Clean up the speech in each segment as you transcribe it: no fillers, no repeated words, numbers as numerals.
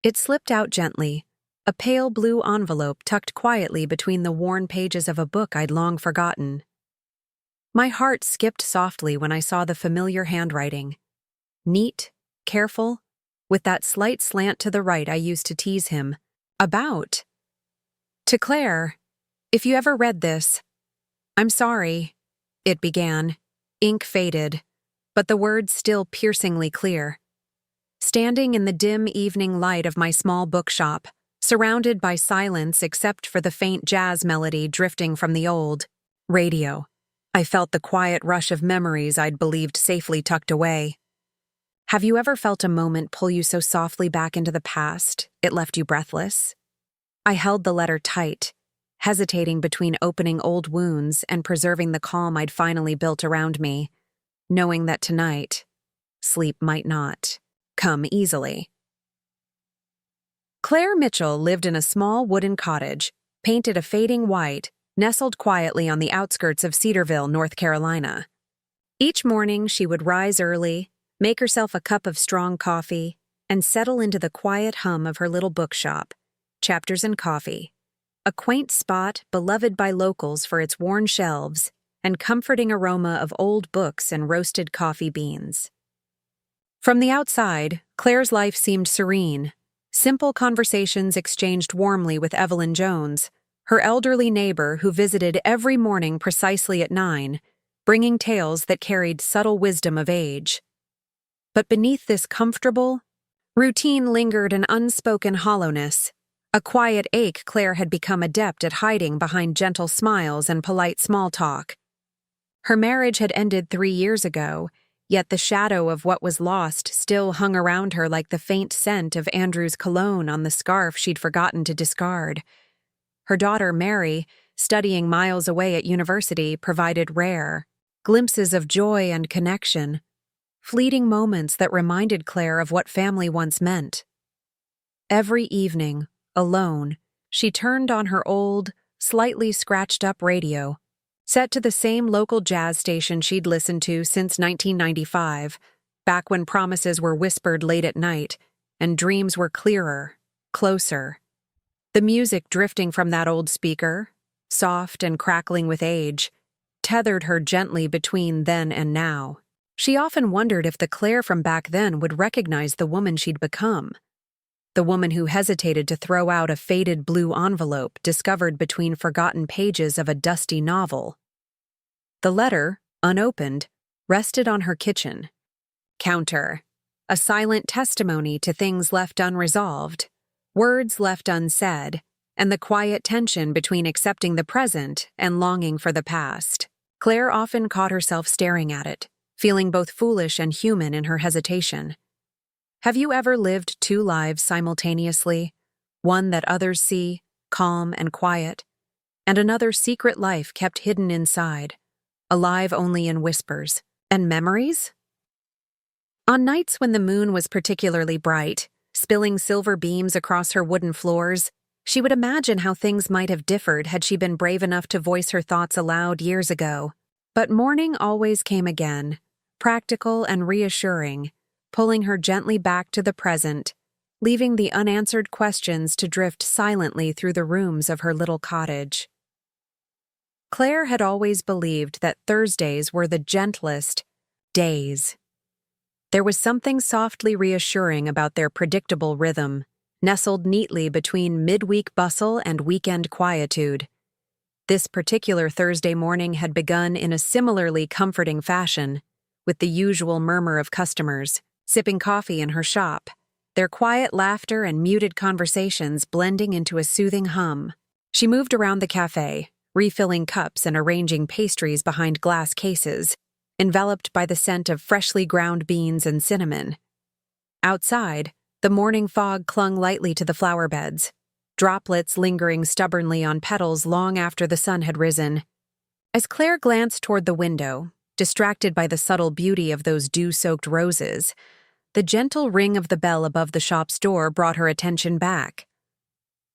It slipped out gently, a pale blue envelope tucked quietly between the worn pages of a book I'd long forgotten. My heart skipped softly when I saw the familiar handwriting. Neat, careful, with that slight slant to the right I used to tease him about. To Claire, if you ever read this, I'm sorry, it began. Ink faded, but the words still piercingly clear. Standing in the dim evening light of my small bookshop, surrounded by silence except for the faint jazz melody drifting from the old radio, I felt the quiet rush of memories I'd believed safely tucked away. Have you ever felt a moment pull you so softly back into the past, it left you breathless? I held the letter tight, hesitating between opening old wounds and preserving the calm I'd finally built around me, knowing that tonight, sleep might not come easily. Claire Mitchell lived in a small wooden cottage, painted a fading white, nestled quietly on the outskirts of Cedarville, North Carolina. Each morning she would rise early, make herself a cup of strong coffee, and settle into the quiet hum of her little bookshop, Chapters and Coffee, a quaint spot beloved by locals for its worn shelves and comforting aroma of old books and roasted coffee beans. From the outside, Claire's life seemed serene. Simple conversations exchanged warmly with Evelyn Jones, her elderly neighbor who visited every morning precisely at 9, bringing tales that carried subtle wisdom of age. But beneath this comfortable routine lingered an unspoken hollowness, a quiet ache Claire had become adept at hiding behind gentle smiles and polite small talk. Her marriage had ended 3 years ago, yet the shadow of what was lost still hung around her like the faint scent of Andrew's cologne on the scarf she'd forgotten to discard. Her daughter, Mary, studying miles away at university, provided rare glimpses of joy and connection, fleeting moments that reminded Claire of what family once meant. Every evening, alone, she turned on her old, slightly scratched-up radio, set to the same local jazz station she'd listened to since 1995, back when promises were whispered late at night and dreams were clearer, closer. The music drifting from that old speaker, soft and crackling with age, tethered her gently between then and now. She often wondered if the Claire from back then would recognize the woman she'd become, the woman who hesitated to throw out a faded blue envelope discovered between forgotten pages of a dusty novel. The letter, unopened, rested on her kitchen counter, a silent testimony to things left unresolved, words left unsaid, and the quiet tension between accepting the present and longing for the past. Claire often caught herself staring at it, feeling both foolish and human in her hesitation. Have you ever lived 2 lives simultaneously, one that others see, calm and quiet, and another secret life kept hidden inside, alive only in whispers and memories? On nights when the moon was particularly bright, spilling silver beams across her wooden floors, she would imagine how things might have differed had she been brave enough to voice her thoughts aloud years ago. But morning always came again, practical and reassuring, pulling her gently back to the present, leaving the unanswered questions to drift silently through the rooms of her little cottage. Claire had always believed that Thursdays were the gentlest days. There was something softly reassuring about their predictable rhythm, nestled neatly between midweek bustle and weekend quietude. This particular Thursday morning had begun in a similarly comforting fashion, with the usual murmur of customers, sipping coffee in her shop, their quiet laughter and muted conversations blending into a soothing hum. She moved around the cafe, refilling cups and arranging pastries behind glass cases, enveloped by the scent of freshly ground beans and cinnamon. Outside, the morning fog clung lightly to the flower beds, droplets lingering stubbornly on petals long after the sun had risen. As Claire glanced toward the window, distracted by the subtle beauty of those dew-soaked roses, the gentle ring of the bell above the shop's door brought her attention back.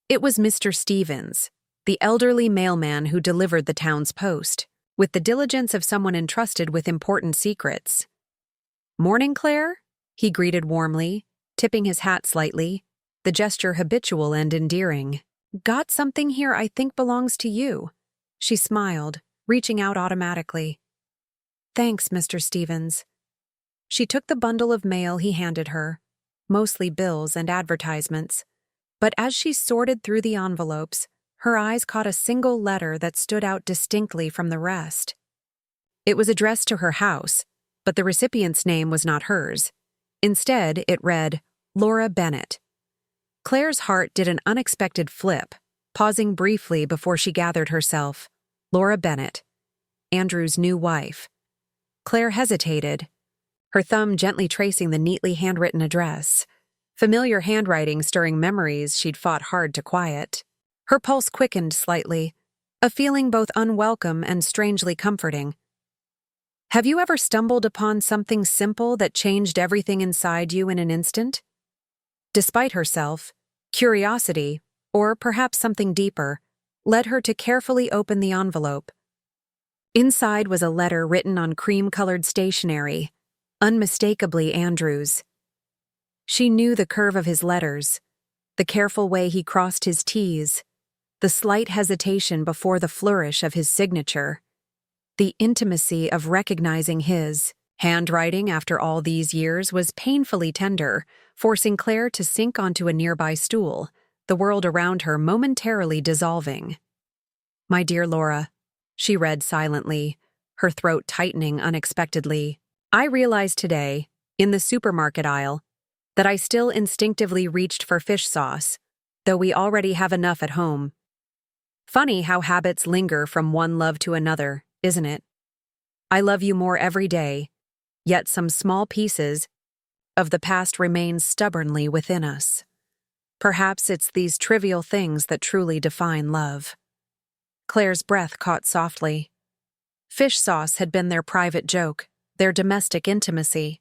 It was Mr. Stevens, the elderly mailman who delivered the town's post, with the diligence of someone entrusted with important secrets. "Morning, Claire?" he greeted warmly, tipping his hat slightly, the gesture habitual and endearing. "Got something here I think belongs to you." She smiled, reaching out automatically. "Thanks, Mr. Stevens." She took the bundle of mail he handed her, mostly bills and advertisements. But as she sorted through the envelopes, her eyes caught a single letter that stood out distinctly from the rest. It was addressed to her house, but the recipient's name was not hers. Instead, it read, Laura Bennett. Claire's heart did an unexpected flip, pausing briefly before she gathered herself. Laura Bennett, Andrew's new wife. Claire hesitated, her thumb gently tracing the neatly handwritten address. Familiar handwriting stirring memories she'd fought hard to quiet. Her pulse quickened slightly, a feeling both unwelcome and strangely comforting. Have you ever stumbled upon something simple that changed everything inside you in an instant? Despite herself, curiosity, or perhaps something deeper, led her to carefully open the envelope. Inside was a letter written on cream-colored stationery, unmistakably Andrew's. She knew the curve of his letters, the careful way he crossed his T's, the slight hesitation before the flourish of his signature, the intimacy of recognizing his handwriting after all these years was painfully tender, forcing Claire to sink onto a nearby stool, the world around her momentarily dissolving. My dear Laura, she read silently, her throat tightening unexpectedly. I realized today, in the supermarket aisle, that I still instinctively reached for fish sauce, though we already have enough at home. Funny how habits linger from one love to another, isn't it? I love you more every day, yet some small pieces of the past remain stubbornly within us. Perhaps it's these trivial things that truly define love. Claire's breath caught softly. Fish sauce had been their private joke, their domestic intimacy.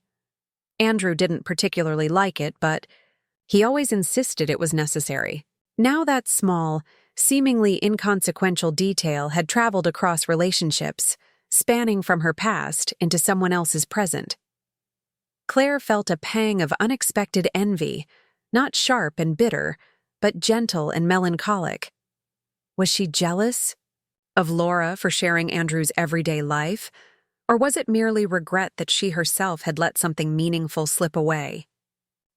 Andrew didn't particularly like it, but he always insisted it was necessary. Now that small, seemingly inconsequential detail had traveled across relationships, spanning from her past into someone else's present. Claire felt a pang of unexpected envy, not sharp and bitter, but gentle and melancholic. Was she jealous of Laura for sharing Andrew's everyday life, or was it merely regret that she herself had let something meaningful slip away?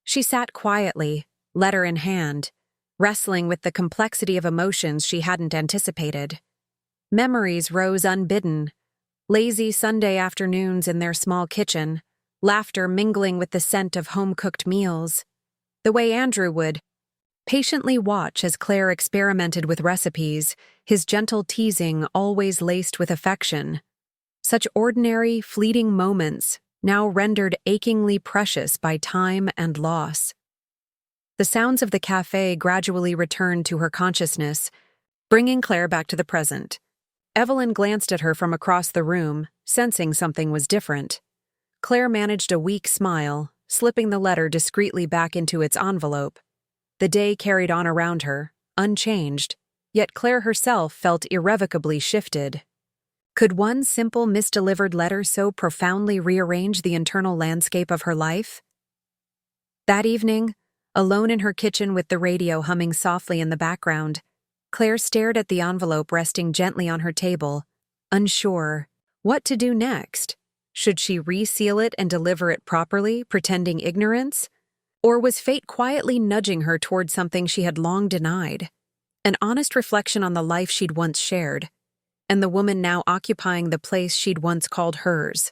She sat quietly, letter in hand, wrestling with the complexity of emotions she hadn't anticipated. Memories rose unbidden, lazy Sunday afternoons in their small kitchen, laughter mingling with the scent of home-cooked meals. The way Andrew would patiently watch as Claire experimented with recipes, his gentle teasing always laced with affection. Such ordinary, fleeting moments, now rendered achingly precious by time and loss. The sounds of the cafe gradually returned to her consciousness, bringing Claire back to the present. Evelyn glanced at her from across the room, sensing something was different. Claire managed a weak smile, slipping the letter discreetly back into its envelope. The day carried on around her, unchanged, yet Claire herself felt irrevocably shifted. Could one simple misdelivered letter so profoundly rearrange the internal landscape of her life? That evening, alone in her kitchen with the radio humming softly in the background, Claire stared at the envelope resting gently on her table, unsure what to do next. Should she reseal it and deliver it properly, pretending ignorance? Or was fate quietly nudging her toward something she had long denied? An honest reflection on the life she'd once shared, and the woman now occupying the place she'd once called hers.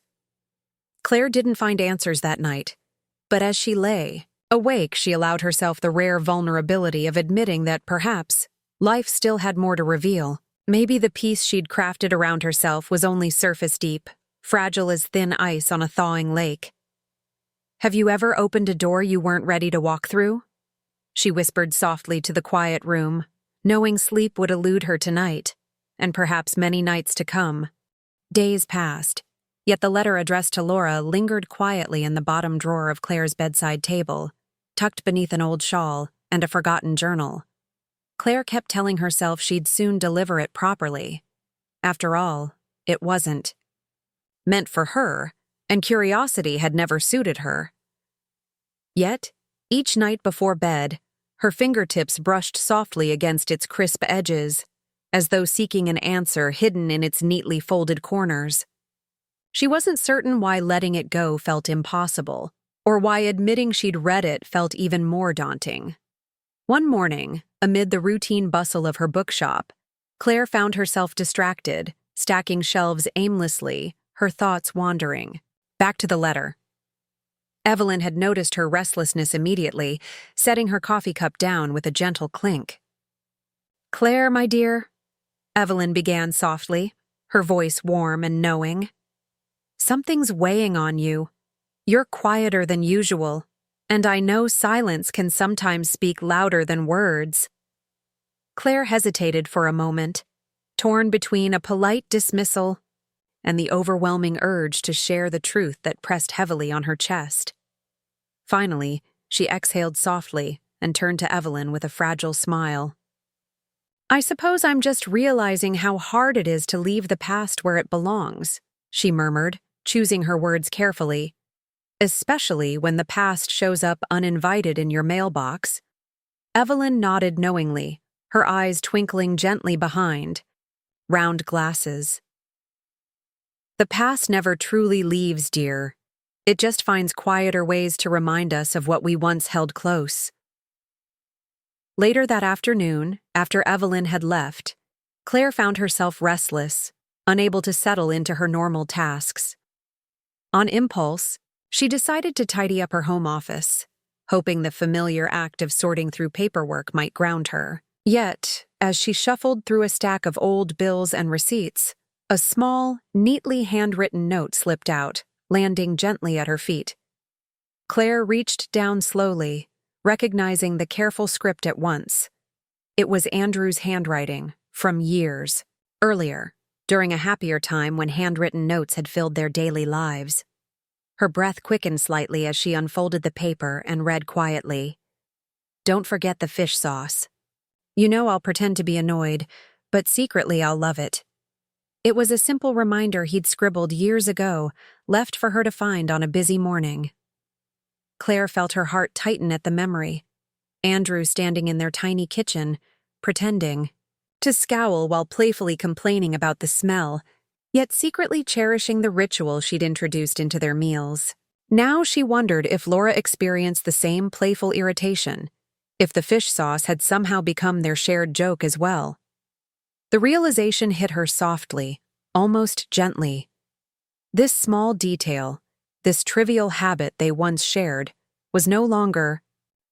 Claire didn't find answers that night, but as she lay awake, she allowed herself the rare vulnerability of admitting that perhaps life still had more to reveal. Maybe the peace she'd crafted around herself was only surface deep, fragile as thin ice on a thawing lake. Have you ever opened a door you weren't ready to walk through? She whispered softly to the quiet room, knowing sleep would elude her tonight, and perhaps many nights to come. Days passed, yet the letter addressed to Laura lingered quietly in the bottom drawer of Claire's bedside table, tucked beneath an old shawl and a forgotten journal. Claire kept telling herself she'd soon deliver it properly. After all, it wasn't meant for her, and curiosity had never suited her. Yet, each night before bed, Her fingertips brushed softly against its crisp edges, as though seeking an answer hidden in its neatly folded corners. She wasn't certain why letting it go felt impossible, or why admitting she'd read it felt even more daunting. One morning, amid the routine bustle of her bookshop, Claire found herself distracted, stacking shelves aimlessly, her thoughts wandering. Back to the letter. Evelyn had noticed her restlessness immediately, setting her coffee cup down with a gentle clink. "Claire, my dear," Evelyn began softly, her voice warm and knowing. "Something's weighing on you. You're quieter than usual, and I know silence can sometimes speak louder than words." Claire hesitated for a moment, torn between a polite dismissal and the overwhelming urge to share the truth that pressed heavily on her chest. Finally, she exhaled softly and turned to Evelyn with a fragile smile. "I suppose I'm just realizing how hard it is to leave the past where it belongs," she murmured, choosing her words carefully. "Especially when the past shows up uninvited in your mailbox." Evelyn nodded knowingly, her eyes twinkling gently behind round glasses. "The past never truly leaves, dear. It just finds quieter ways to remind us of what we once held close." Later that afternoon, after Evelyn had left, Claire found herself restless, unable to settle into her normal tasks. On impulse, she decided to tidy up her home office, hoping the familiar act of sorting through paperwork might ground her. Yet, as she shuffled through a stack of old bills and receipts, a small, neatly handwritten note slipped out, landing gently at her feet. Claire reached down slowly, recognizing the careful script at once. It was Andrew's handwriting, from years earlier, during a happier time when handwritten notes had filled their daily lives. Her breath quickened slightly as she unfolded the paper and read quietly. "Don't forget the fish sauce. You know I'll pretend to be annoyed, but secretly I'll love it." It was a simple reminder he'd scribbled years ago, left for her to find on a busy morning. Claire felt her heart tighten at the memory. Andrew standing in their tiny kitchen, pretending to scowl while playfully complaining about the smell, yet secretly cherishing the ritual she'd introduced into their meals. Now she wondered if Laura experienced the same playful irritation, if the fish sauce had somehow become their shared joke as well. The realization hit her softly, almost gently. This small detail, this trivial habit they once shared, was no longer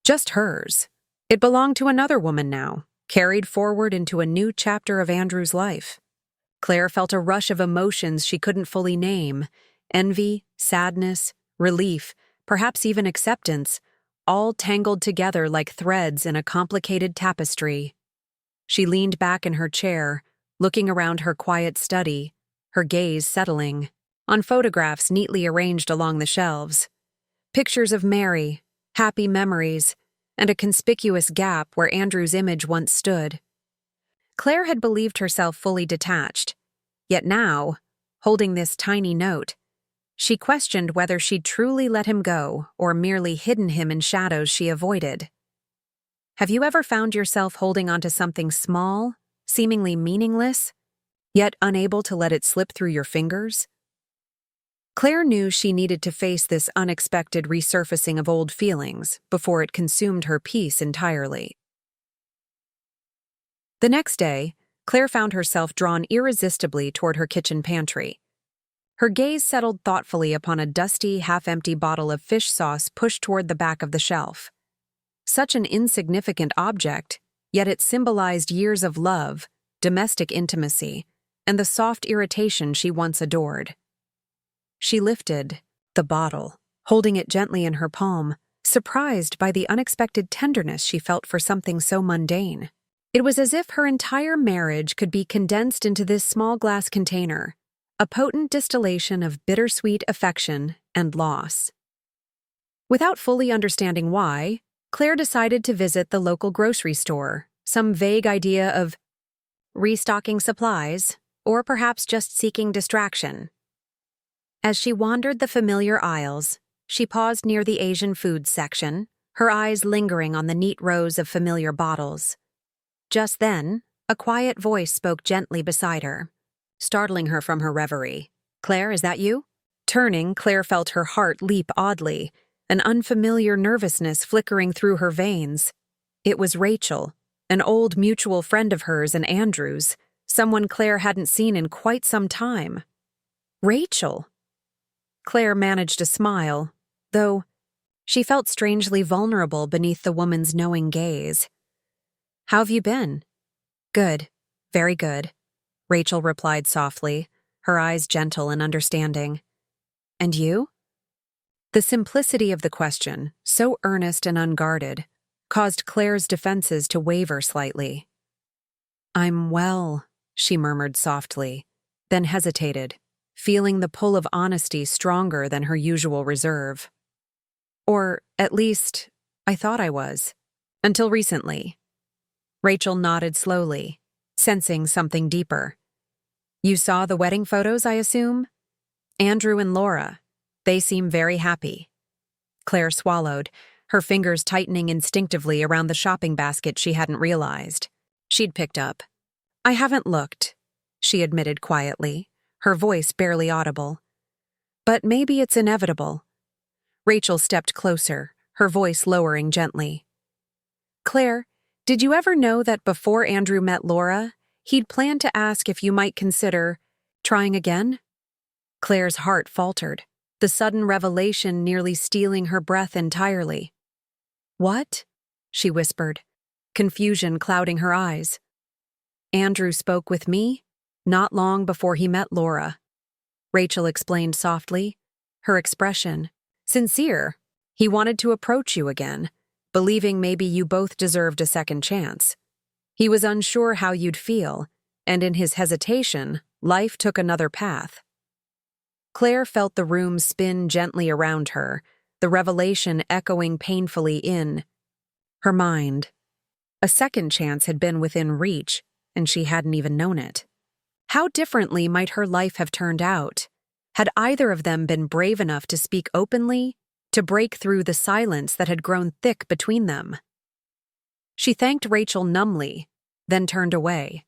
just hers. It belonged to another woman now, carried forward into a new chapter of Andrew's life. Claire felt a rush of emotions she couldn't fully name: envy, sadness, relief, perhaps even acceptance, all tangled together like threads in a complicated tapestry. She leaned back in her chair, looking around her quiet study, her gaze settling on photographs neatly arranged along the shelves. Pictures of Mary, happy memories, and a conspicuous gap where Andrew's image once stood. Claire had believed herself fully detached, yet now, holding this tiny note, she questioned whether she'd truly let him go or merely hidden him in shadows she avoided. Have you ever found yourself holding onto something small, seemingly meaningless, yet unable to let it slip through your fingers? Claire knew she needed to face this unexpected resurfacing of old feelings before it consumed her peace entirely. The next day, Claire found herself drawn irresistibly toward her kitchen pantry. Her gaze settled thoughtfully upon a dusty, half-empty bottle of fish sauce pushed toward the back of the shelf. Such an insignificant object, yet it symbolized years of love, domestic intimacy, and the soft irritation she once adored. She lifted the bottle, holding it gently in her palm, surprised by the unexpected tenderness she felt for something so mundane. It was as if her entire marriage could be condensed into this small glass container, a potent distillation of bittersweet affection and loss. Without fully understanding why, Claire decided to visit the local grocery store, some vague idea of restocking supplies, or perhaps just seeking distraction. As she wandered the familiar aisles, she paused near the Asian foods section, her eyes lingering on the neat rows of familiar bottles. Just then, a quiet voice spoke gently beside her, startling her from her reverie. "Claire, is that you?" Turning, Claire felt her heart leap oddly, an unfamiliar nervousness flickering through her veins. It was Rachel, an old mutual friend of hers and Andrew's, someone Claire hadn't seen in quite some time. Rachel! Claire managed a smile, though she felt strangely vulnerable beneath the woman's knowing gaze. "How have you been?" "Good, very good," Rachel replied softly, her eyes gentle and understanding. "And you?" The simplicity of the question, so earnest and unguarded, caused Claire's defenses to waver slightly. "I'm well," she murmured softly, then hesitated, feeling the pull of honesty stronger than her usual reserve. "Or, at least, I thought I was. Until recently." Rachel nodded slowly, sensing something deeper. "You saw the wedding photos, I assume? Andrew and Laura. They seem very happy." Claire swallowed, her fingers tightening instinctively around the shopping basket she hadn't realized she'd picked up. "I haven't looked," she admitted quietly, her voice barely audible. "But maybe it's inevitable." Rachel stepped closer, her voice lowering gently. "Claire, did you ever know that before Andrew met Laura, he'd planned to ask if you might consider trying again?" Claire's heart faltered, the sudden revelation nearly stealing her breath entirely. "What?" she whispered, confusion clouding her eyes. "Andrew spoke with me not long before he met Laura," Rachel explained softly, her expression sincere. "He wanted to approach you again, believing maybe you both deserved a second chance. He was unsure how you'd feel, and in his hesitation, life took another path." Claire felt the room spin gently around her, the revelation echoing painfully in her mind. A second chance had been within reach, and she hadn't even known it. How differently might her life have turned out, had either of them been brave enough to speak openly, to break through the silence that had grown thick between them? She thanked Rachel numbly, then turned away,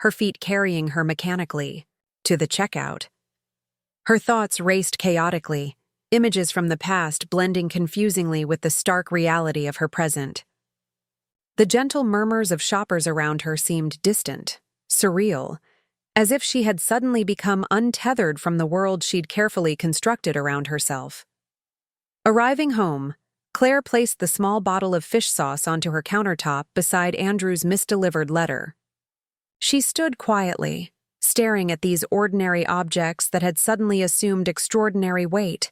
her feet carrying her mechanically to the checkout. Her thoughts raced chaotically, images from the past blending confusingly with the stark reality of her present. The gentle murmurs of shoppers around her seemed distant, surreal, as if she had suddenly become untethered from the world she'd carefully constructed around herself. Arriving home, Claire placed the small bottle of fish sauce onto her countertop beside Andrew's misdelivered letter. She stood quietly, staring at these ordinary objects that had suddenly assumed extraordinary weight,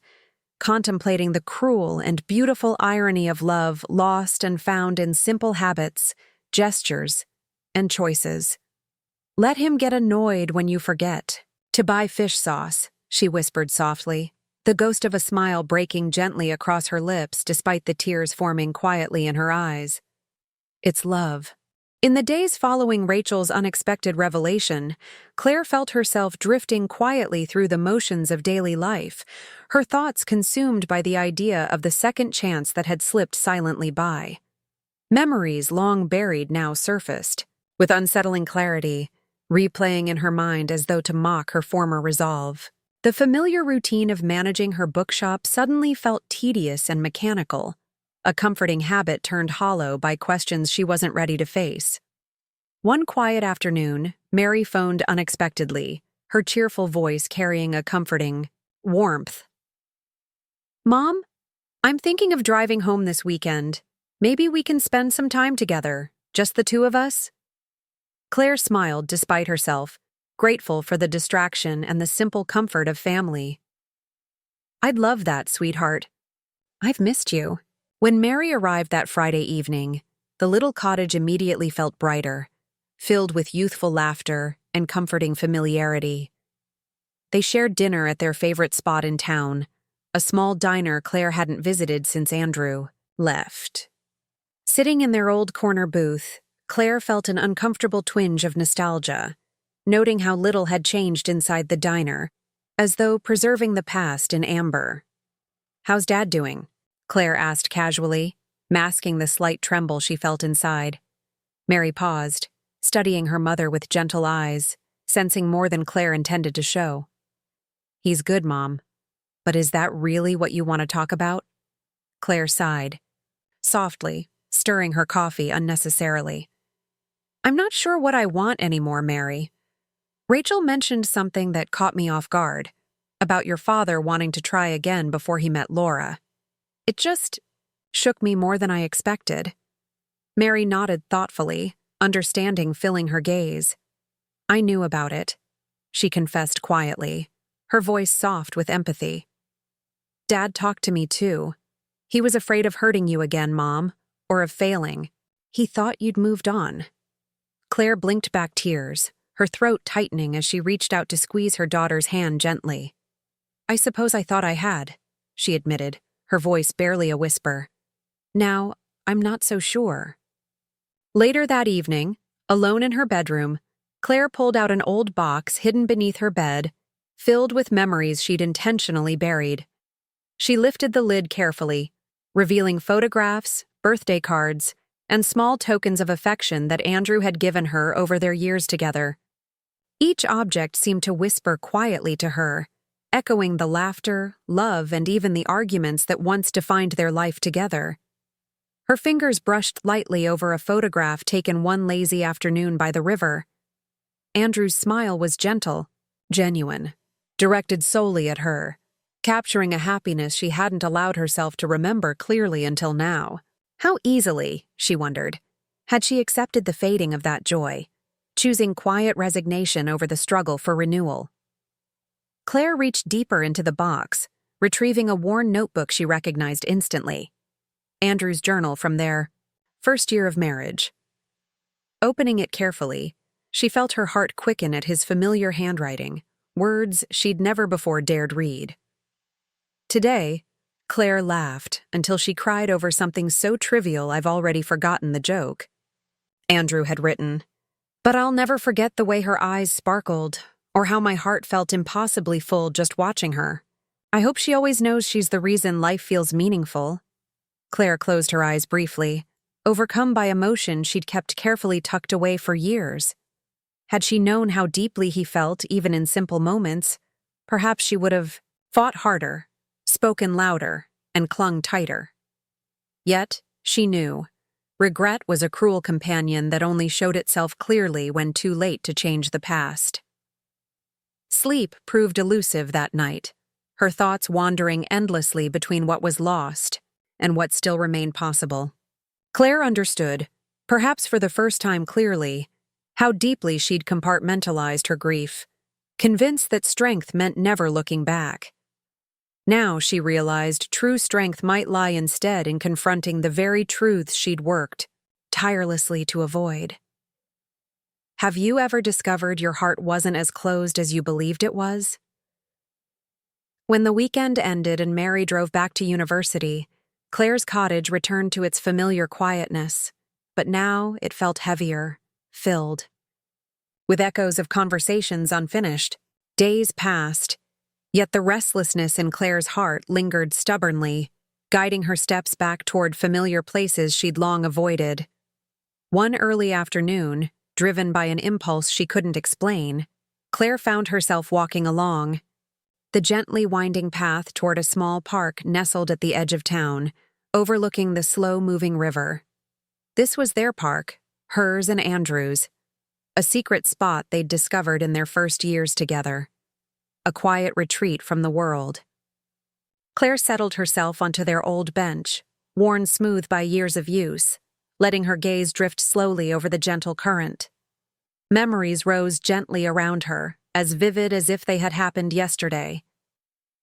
contemplating the cruel and beautiful irony of love lost and found in simple habits, gestures, and choices. "Let him get annoyed when you forget to buy fish sauce," she whispered softly, the ghost of a smile breaking gently across her lips despite the tears forming quietly in her eyes. It's love. In the days following Rachel's unexpected revelation, Claire felt herself drifting quietly through the motions of daily life, her thoughts consumed by the idea of the second chance that had slipped silently by. Memories long buried now surfaced, with unsettling clarity, replaying in her mind as though to mock her former resolve. The familiar routine of managing her bookshop suddenly felt tedious and mechanical, a comforting habit turned hollow by questions she wasn't ready to face. One quiet afternoon, Mary phoned unexpectedly, her cheerful voice carrying a comforting warmth. "Mom, I'm thinking of driving home this weekend. Maybe we can spend some time together, just the two of us?" Claire smiled despite herself, grateful for the distraction and the simple comfort of family. "I'd love that, sweetheart. I've missed you." When Mary arrived that Friday evening, the little cottage immediately felt brighter, filled with youthful laughter and comforting familiarity. They shared dinner at their favorite spot in town, a small diner Claire hadn't visited since Andrew left. Sitting in their old corner booth, Claire felt an uncomfortable twinge of nostalgia, noting how little had changed inside the diner, as though preserving the past in amber. "How's Dad doing?" Claire asked casually, masking the slight tremble she felt inside. Mary paused, studying her mother with gentle eyes, sensing more than Claire intended to show. "He's good, Mom. But is that really what you want to talk about?" Claire sighed, softly, stirring her coffee unnecessarily. "I'm not sure what I want anymore, Mary. Rachel mentioned something that caught me off guard, about your father wanting to try again before he met Laura. It just shook me more than I expected." Mary nodded thoughtfully, understanding filling her gaze. "I knew about it," she confessed quietly, her voice soft with empathy. "Dad talked to me too. He was afraid of hurting you again, Mom, or of failing. He thought you'd moved on." Claire blinked back tears, her throat tightening as she reached out to squeeze her daughter's hand gently. "I suppose I thought I had," she admitted, her voice barely a whisper. "Now, I'm not so sure." Later that evening, alone in her bedroom, Claire pulled out an old box hidden beneath her bed, filled with memories she'd intentionally buried. She lifted the lid carefully, revealing photographs, birthday cards, and small tokens of affection that Andrew had given her over their years together. Each object seemed to whisper quietly to her, echoing the laughter, love, and even the arguments that once defined their life together. Her fingers brushed lightly over a photograph taken one lazy afternoon by the river. Andrew's smile was gentle, genuine, directed solely at her, capturing a happiness she hadn't allowed herself to remember clearly until now. How easily, she wondered, had she accepted the fading of that joy, choosing quiet resignation over the struggle for renewal. Claire reached deeper into the box, retrieving a worn notebook she recognized instantly. Andrew's journal from their first year of marriage. Opening it carefully, she felt her heart quicken at his familiar handwriting, words she'd never before dared read. Today, Claire laughed until she cried over something so trivial I've already forgotten the joke. Andrew had written, "But I'll never forget the way her eyes sparkled, or how my heart felt impossibly full just watching her. I hope she always knows she's the reason life feels meaningful." Claire closed her eyes briefly, overcome by emotion she'd kept carefully tucked away for years. Had she known how deeply he felt, even in simple moments, perhaps she would have fought harder, spoken louder, and clung tighter. Yet, she knew, regret was a cruel companion that only showed itself clearly when too late to change the past. Sleep proved elusive that night, her thoughts wandering endlessly between what was lost and what still remained possible. Claire understood, perhaps for the first time clearly, how deeply she'd compartmentalized her grief, convinced that strength meant never looking back. Now she realized true strength might lie instead in confronting the very truths she'd worked tirelessly to avoid. Have you ever discovered your heart wasn't as closed as you believed it was? When the weekend ended and Mary drove back to university, Claire's cottage returned to its familiar quietness, but now it felt heavier, filled. With echoes of conversations unfinished, days passed, yet the restlessness in Claire's heart lingered stubbornly, guiding her steps back toward familiar places she'd long avoided. One early afternoon, driven by an impulse she couldn't explain, Claire found herself walking along the gently winding path toward a small park nestled at the edge of town, overlooking the slow-moving river. This was their park, hers and Andrew's, a secret spot they'd discovered in their first years together, a quiet retreat from the world. Claire settled herself onto their old bench, worn smooth by years of use, letting her gaze drift slowly over the gentle current. Memories rose gently around her, as vivid as if they had happened yesterday.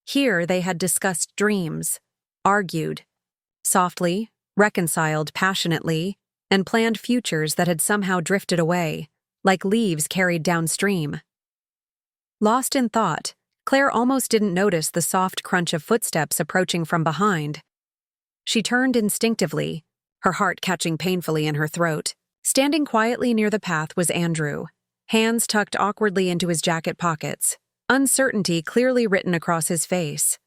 Here they had discussed dreams, argued, softly, reconciled passionately, and planned futures that had somehow drifted away, like leaves carried downstream. Lost in thought, Claire almost didn't notice the soft crunch of footsteps approaching from behind. She turned instinctively, her heart catching painfully in her throat. Standing quietly near the path was Andrew, hands tucked awkwardly into his jacket pockets, uncertainty clearly written across his face.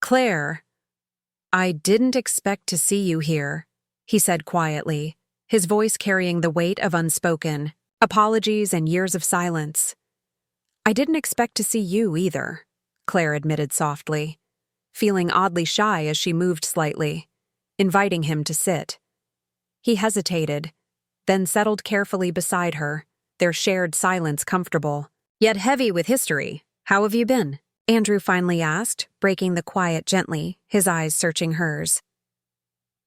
"Claire, I didn't expect to see you here, he said quietly, his voice carrying the weight of unspoken apologies and years of silence. I didn't expect to see you either, Claire admitted softly, feeling oddly shy as she moved slightly, inviting him to sit. He hesitated, then settled carefully beside her, their shared silence comfortable, yet heavy with history. How have you been? Andrew finally asked, breaking the quiet gently, his eyes searching hers.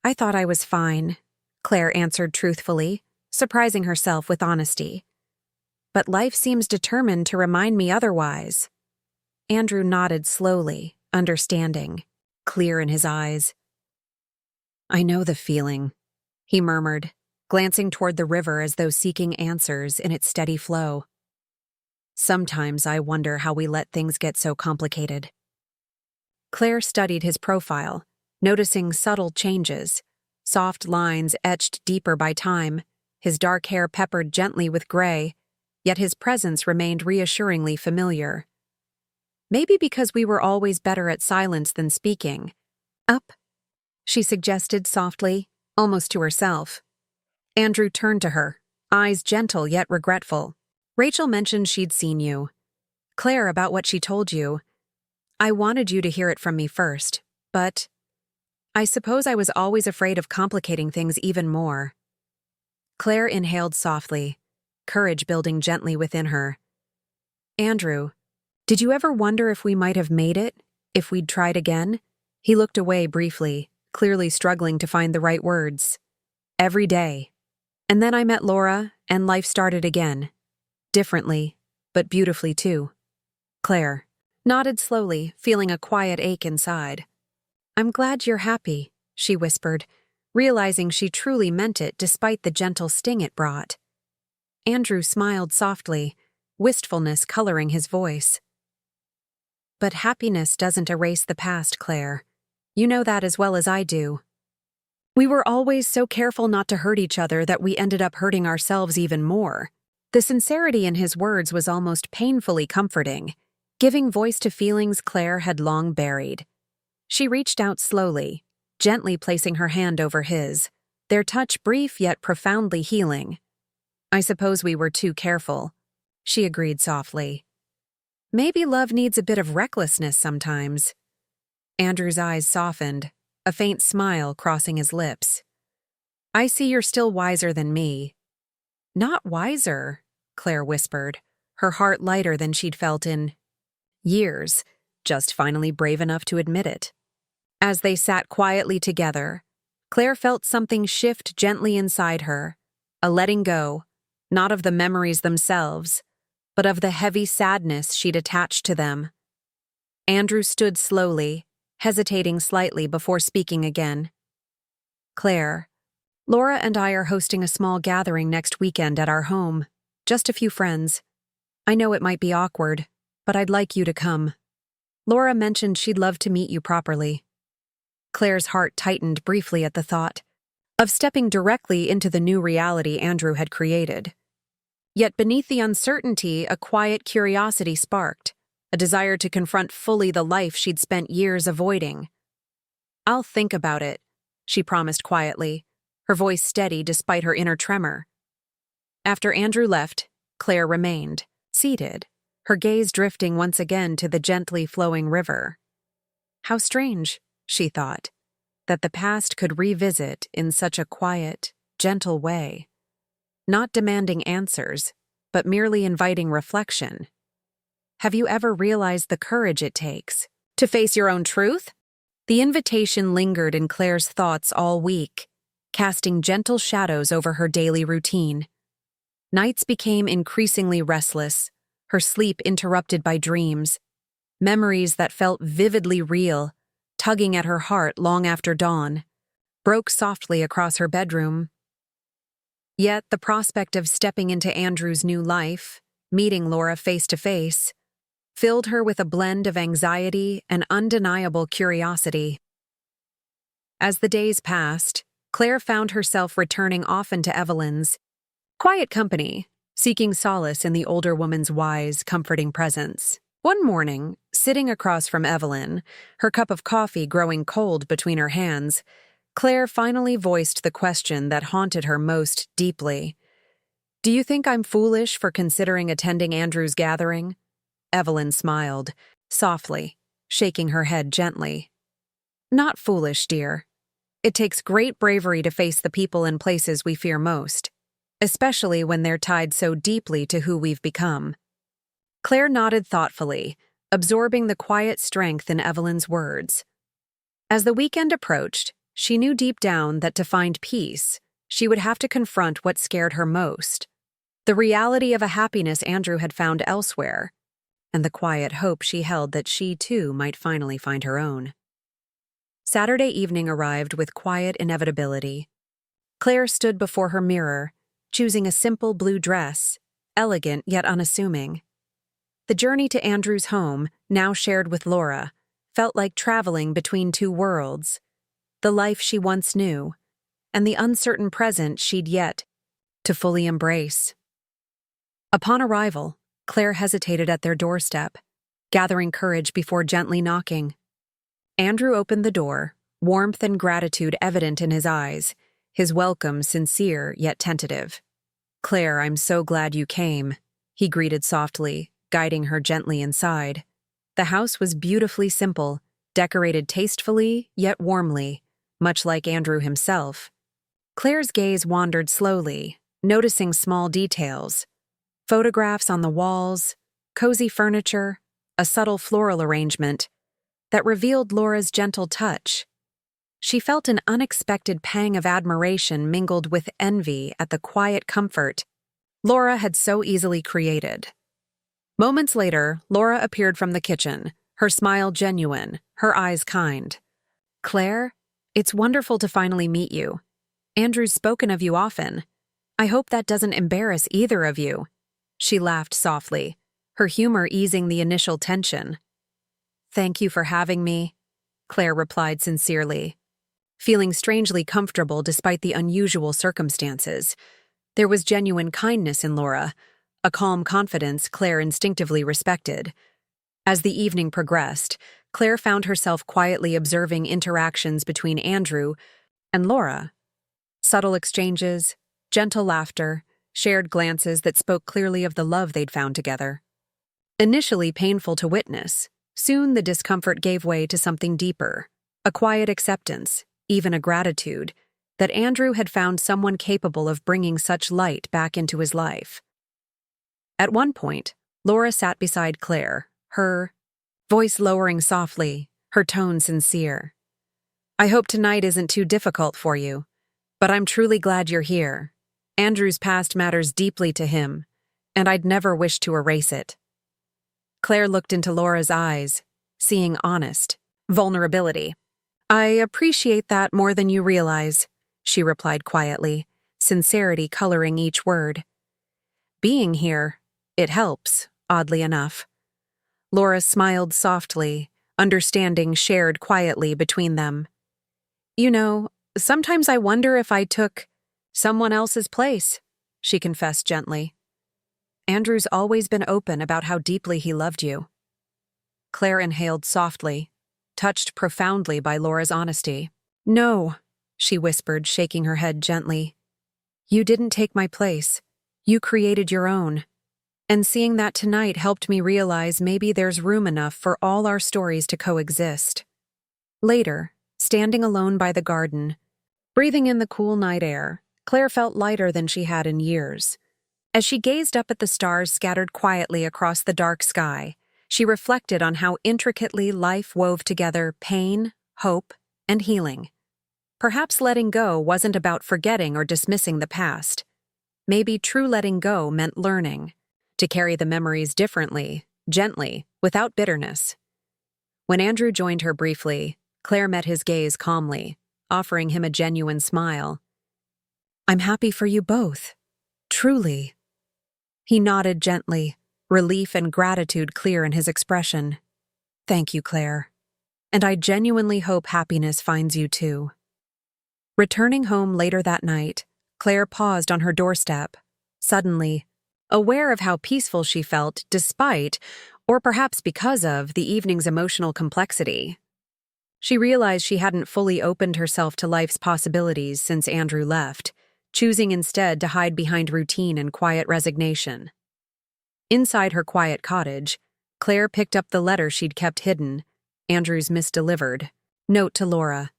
I thought I was fine, Claire answered truthfully, surprising herself with honesty. But life seems determined to remind me otherwise. Andrew nodded slowly, understanding, clear in his eyes. I know the feeling, he murmured, glancing toward the river as though seeking answers in its steady flow. Sometimes I wonder how we let things get so complicated. Claire studied his profile, noticing subtle changes, soft lines etched deeper by time, his dark hair peppered gently with gray, yet his presence remained reassuringly familiar. Maybe because we were always better at silence than speaking. Up, she suggested softly, almost to herself. Andrew turned to her, eyes gentle yet regretful. Rachel mentioned she'd seen you. Claire, about what she told you. I wanted you to hear it from me first, but I suppose I was always afraid of complicating things even more. Claire inhaled softly, courage building gently within her. Andrew, did you ever wonder if we might have made it, if we'd tried again? He looked away briefly, clearly struggling to find the right words. Every day. And then I met Laura, and life started again. Differently, but beautifully too. Claire nodded slowly, feeling a quiet ache inside. I'm glad you're happy, she whispered, realizing she truly meant it despite the gentle sting it brought. Andrew smiled softly, wistfulness coloring his voice. But happiness doesn't erase the past, Claire. You know that as well as I do. We were always so careful not to hurt each other that we ended up hurting ourselves even more. The sincerity in his words was almost painfully comforting, giving voice to feelings Claire had long buried. She reached out slowly, gently placing her hand over his, their touch brief yet profoundly healing. I suppose we were too careful, she agreed softly. Maybe love needs a bit of recklessness sometimes. Andrew's eyes softened, a faint smile crossing his lips. I see you're still wiser than me. Not wiser, Claire whispered, her heart lighter than she'd felt in years, just finally brave enough to admit it. As they sat quietly together, Claire felt something shift gently inside her, a letting go, not of the memories themselves, but of the heavy sadness she'd attached to them. Andrew stood slowly, hesitating slightly before speaking again. Claire, Laura and I are hosting a small gathering next weekend at our home, just a few friends. I know it might be awkward, but I'd like you to come. Laura mentioned she'd love to meet you properly. Claire's heart tightened briefly at the thought of stepping directly into the new reality Andrew had created. Yet beneath the uncertainty, a quiet curiosity sparked, a desire to confront fully the life she'd spent years avoiding. I'll think about it, she promised quietly, her voice steady despite her inner tremor. After Andrew left, Claire remained, seated, her gaze drifting once again to the gently flowing river. How strange, she thought, that the past could revisit in such a quiet, gentle way, not demanding answers, but merely inviting reflection. Have you ever realized the courage it takes to face your own truth? The invitation lingered in Claire's thoughts all week, casting gentle shadows over her daily routine. Nights became increasingly restless, her sleep interrupted by dreams, memories that felt vividly real, tugging at her heart long after dawn, broke softly across her bedroom. Yet the prospect of stepping into Andrew's new life, meeting Laura face to face, filled her with a blend of anxiety and undeniable curiosity. As the days passed, Claire found herself returning often to Evelyn's quiet company, seeking solace in the older woman's wise, comforting presence. One morning, sitting across from Evelyn, her cup of coffee growing cold between her hands, Claire finally voiced the question that haunted her most deeply. "Do you think I'm foolish for considering attending Andrew's gathering?" Evelyn smiled, softly, shaking her head gently. "Not foolish, dear. It takes great bravery to face the people and places we fear most, especially when they're tied so deeply to who we've become." Claire nodded thoughtfully, absorbing the quiet strength in Evelyn's words. As the weekend approached, she knew deep down that to find peace, she would have to confront what scared her most: the reality of a happiness Andrew had found elsewhere, and the quiet hope she held that she, too, might finally find her own. Saturday evening arrived with quiet inevitability. Claire stood before her mirror, choosing a simple blue dress, elegant yet unassuming. The journey to Andrew's home, now shared with Laura, felt like traveling between two worlds: the life she once knew, and the uncertain present she'd yet to fully embrace. Upon arrival, Claire hesitated at their doorstep, gathering courage before gently knocking. Andrew opened the door, warmth and gratitude evident in his eyes, his welcome sincere yet tentative. "Claire, I'm so glad you came," he greeted softly, guiding her gently inside. The house was beautifully simple, decorated tastefully yet warmly, much like Andrew himself. Claire's gaze wandered slowly, noticing small details: photographs on the walls, cozy furniture, a subtle floral arrangement that revealed Laura's gentle touch. She felt an unexpected pang of admiration mingled with envy at the quiet comfort Laura had so easily created. Moments later, Laura appeared from the kitchen, her smile genuine, her eyes kind. "Claire, it's wonderful to finally meet you. Andrew's spoken of you often. I hope that doesn't embarrass either of you." She laughed softly, her humor easing the initial tension. "Thank you for having me," Claire replied sincerely, feeling strangely comfortable despite the unusual circumstances. There was genuine kindness in Laura, a calm confidence Claire instinctively respected. As the evening progressed, Claire found herself quietly observing interactions between Andrew and Laura. Subtle exchanges, gentle laughter, shared glances that spoke clearly of the love they'd found together. Initially painful to witness, soon the discomfort gave way to something deeper, a quiet acceptance, even a gratitude, that Andrew had found someone capable of bringing such light back into his life. At one point, Laura sat beside Claire, her voice lowering softly, her tone sincere. "I hope tonight isn't too difficult for you, but I'm truly glad you're here. Andrew's past matters deeply to him, and I'd never wish to erase it." Claire looked into Laura's eyes, seeing honest vulnerability. "I appreciate that more than you realize," she replied quietly, sincerity coloring each word. "Being here, it helps, oddly enough." Laura smiled softly, understanding shared quietly between them. "You know, sometimes I wonder if I took someone else's place," she confessed gently. "Andrew's always been open about how deeply he loved you." Claire inhaled softly, touched profoundly by Laura's honesty. "No," she whispered, shaking her head gently. "You didn't take my place. You created your own. And seeing that tonight helped me realize maybe there's room enough for all our stories to coexist." Later, standing alone by the garden, breathing in the cool night air, Claire felt lighter than she had in years. As she gazed up at the stars scattered quietly across the dark sky, she reflected on how intricately life wove together pain, hope, and healing. Perhaps letting go wasn't about forgetting or dismissing the past. Maybe true letting go meant learning to carry the memories differently, gently, without bitterness. When Andrew joined her briefly, Claire met his gaze calmly, offering him a genuine smile. "I'm happy for you both. Truly." He nodded gently, relief and gratitude clear in his expression. "Thank you, Claire. And I genuinely hope happiness finds you too." Returning home later that night, Claire paused on her doorstep. Suddenly, aware of how peaceful she felt despite, or perhaps because of, the evening's emotional complexity. She realized she hadn't fully opened herself to life's possibilities since Andrew left, choosing instead to hide behind routine and quiet resignation. Inside her quiet cottage, Claire picked up the letter she'd kept hidden, Andrew's misdelivered note to Laura.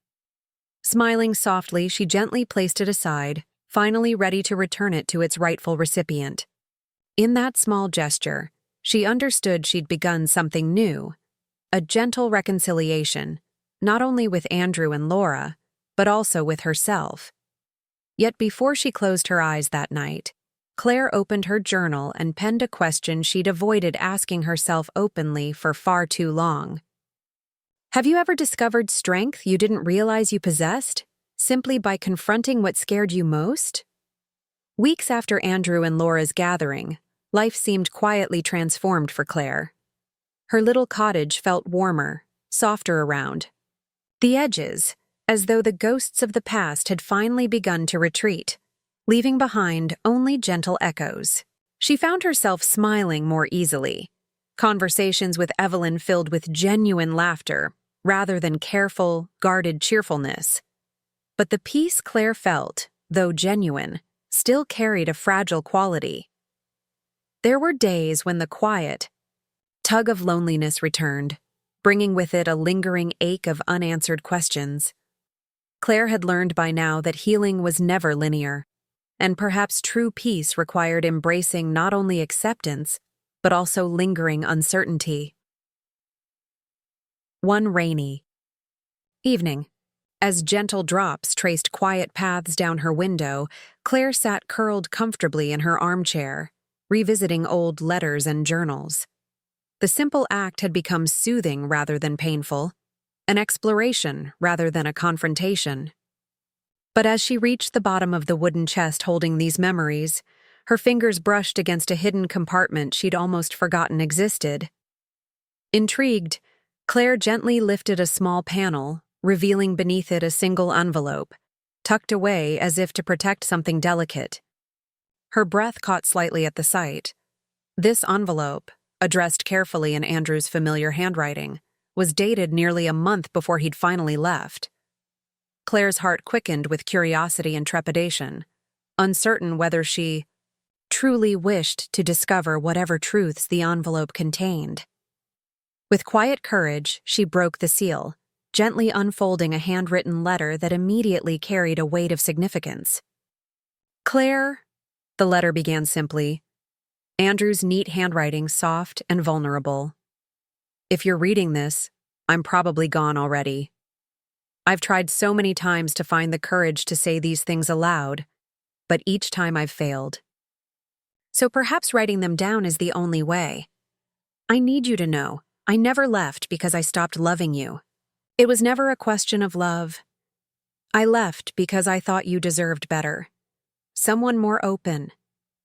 Smiling softly, she gently placed it aside, finally ready to return it to its rightful recipient. In that small gesture, she understood she'd begun something new, a gentle reconciliation, not only with Andrew and Laura, but also with herself. Yet before she closed her eyes that night, Claire opened her journal and penned a question she'd avoided asking herself openly for far too long. Have you ever discovered strength you didn't realize you possessed, simply by confronting what scared you most? Weeks after Andrew and Laura's gathering, life seemed quietly transformed for Claire. Her little cottage felt warmer, softer around the edges, as though the ghosts of the past had finally begun to retreat, leaving behind only gentle echoes. She found herself smiling more easily, conversations with Evelyn filled with genuine laughter rather than careful, guarded cheerfulness. But the peace Claire felt, though genuine, still carried a fragile quality. There were days when the quiet tug of loneliness returned, bringing with it a lingering ache of unanswered questions. Claire had learned by now that healing was never linear, and perhaps true peace required embracing not only acceptance, but also lingering uncertainty. One rainy evening, as gentle drops traced quiet paths down her window, Claire sat curled comfortably in her armchair, revisiting old letters and journals. The simple act had become soothing rather than painful, an exploration rather than a confrontation. But as she reached the bottom of the wooden chest holding these memories, her fingers brushed against a hidden compartment she'd almost forgotten existed. Intrigued, Claire gently lifted a small panel, revealing beneath it a single envelope, tucked away as if to protect something delicate. Her breath caught slightly at the sight. This envelope, addressed carefully in Andrew's familiar handwriting, was dated nearly a month before he'd finally left. Claire's heart quickened with curiosity and trepidation, uncertain whether she truly wished to discover whatever truths the envelope contained. With quiet courage, she broke the seal, gently unfolding a handwritten letter that immediately carried a weight of significance. Claire, the letter began simply, Andrew's neat handwriting soft and vulnerable. If you're reading this, I'm probably gone already. I've tried so many times to find the courage to say these things aloud, but each time I've failed. So perhaps writing them down is the only way. I need you to know, I never left because I stopped loving you. It was never a question of love. I left because I thought you deserved better. Someone more open.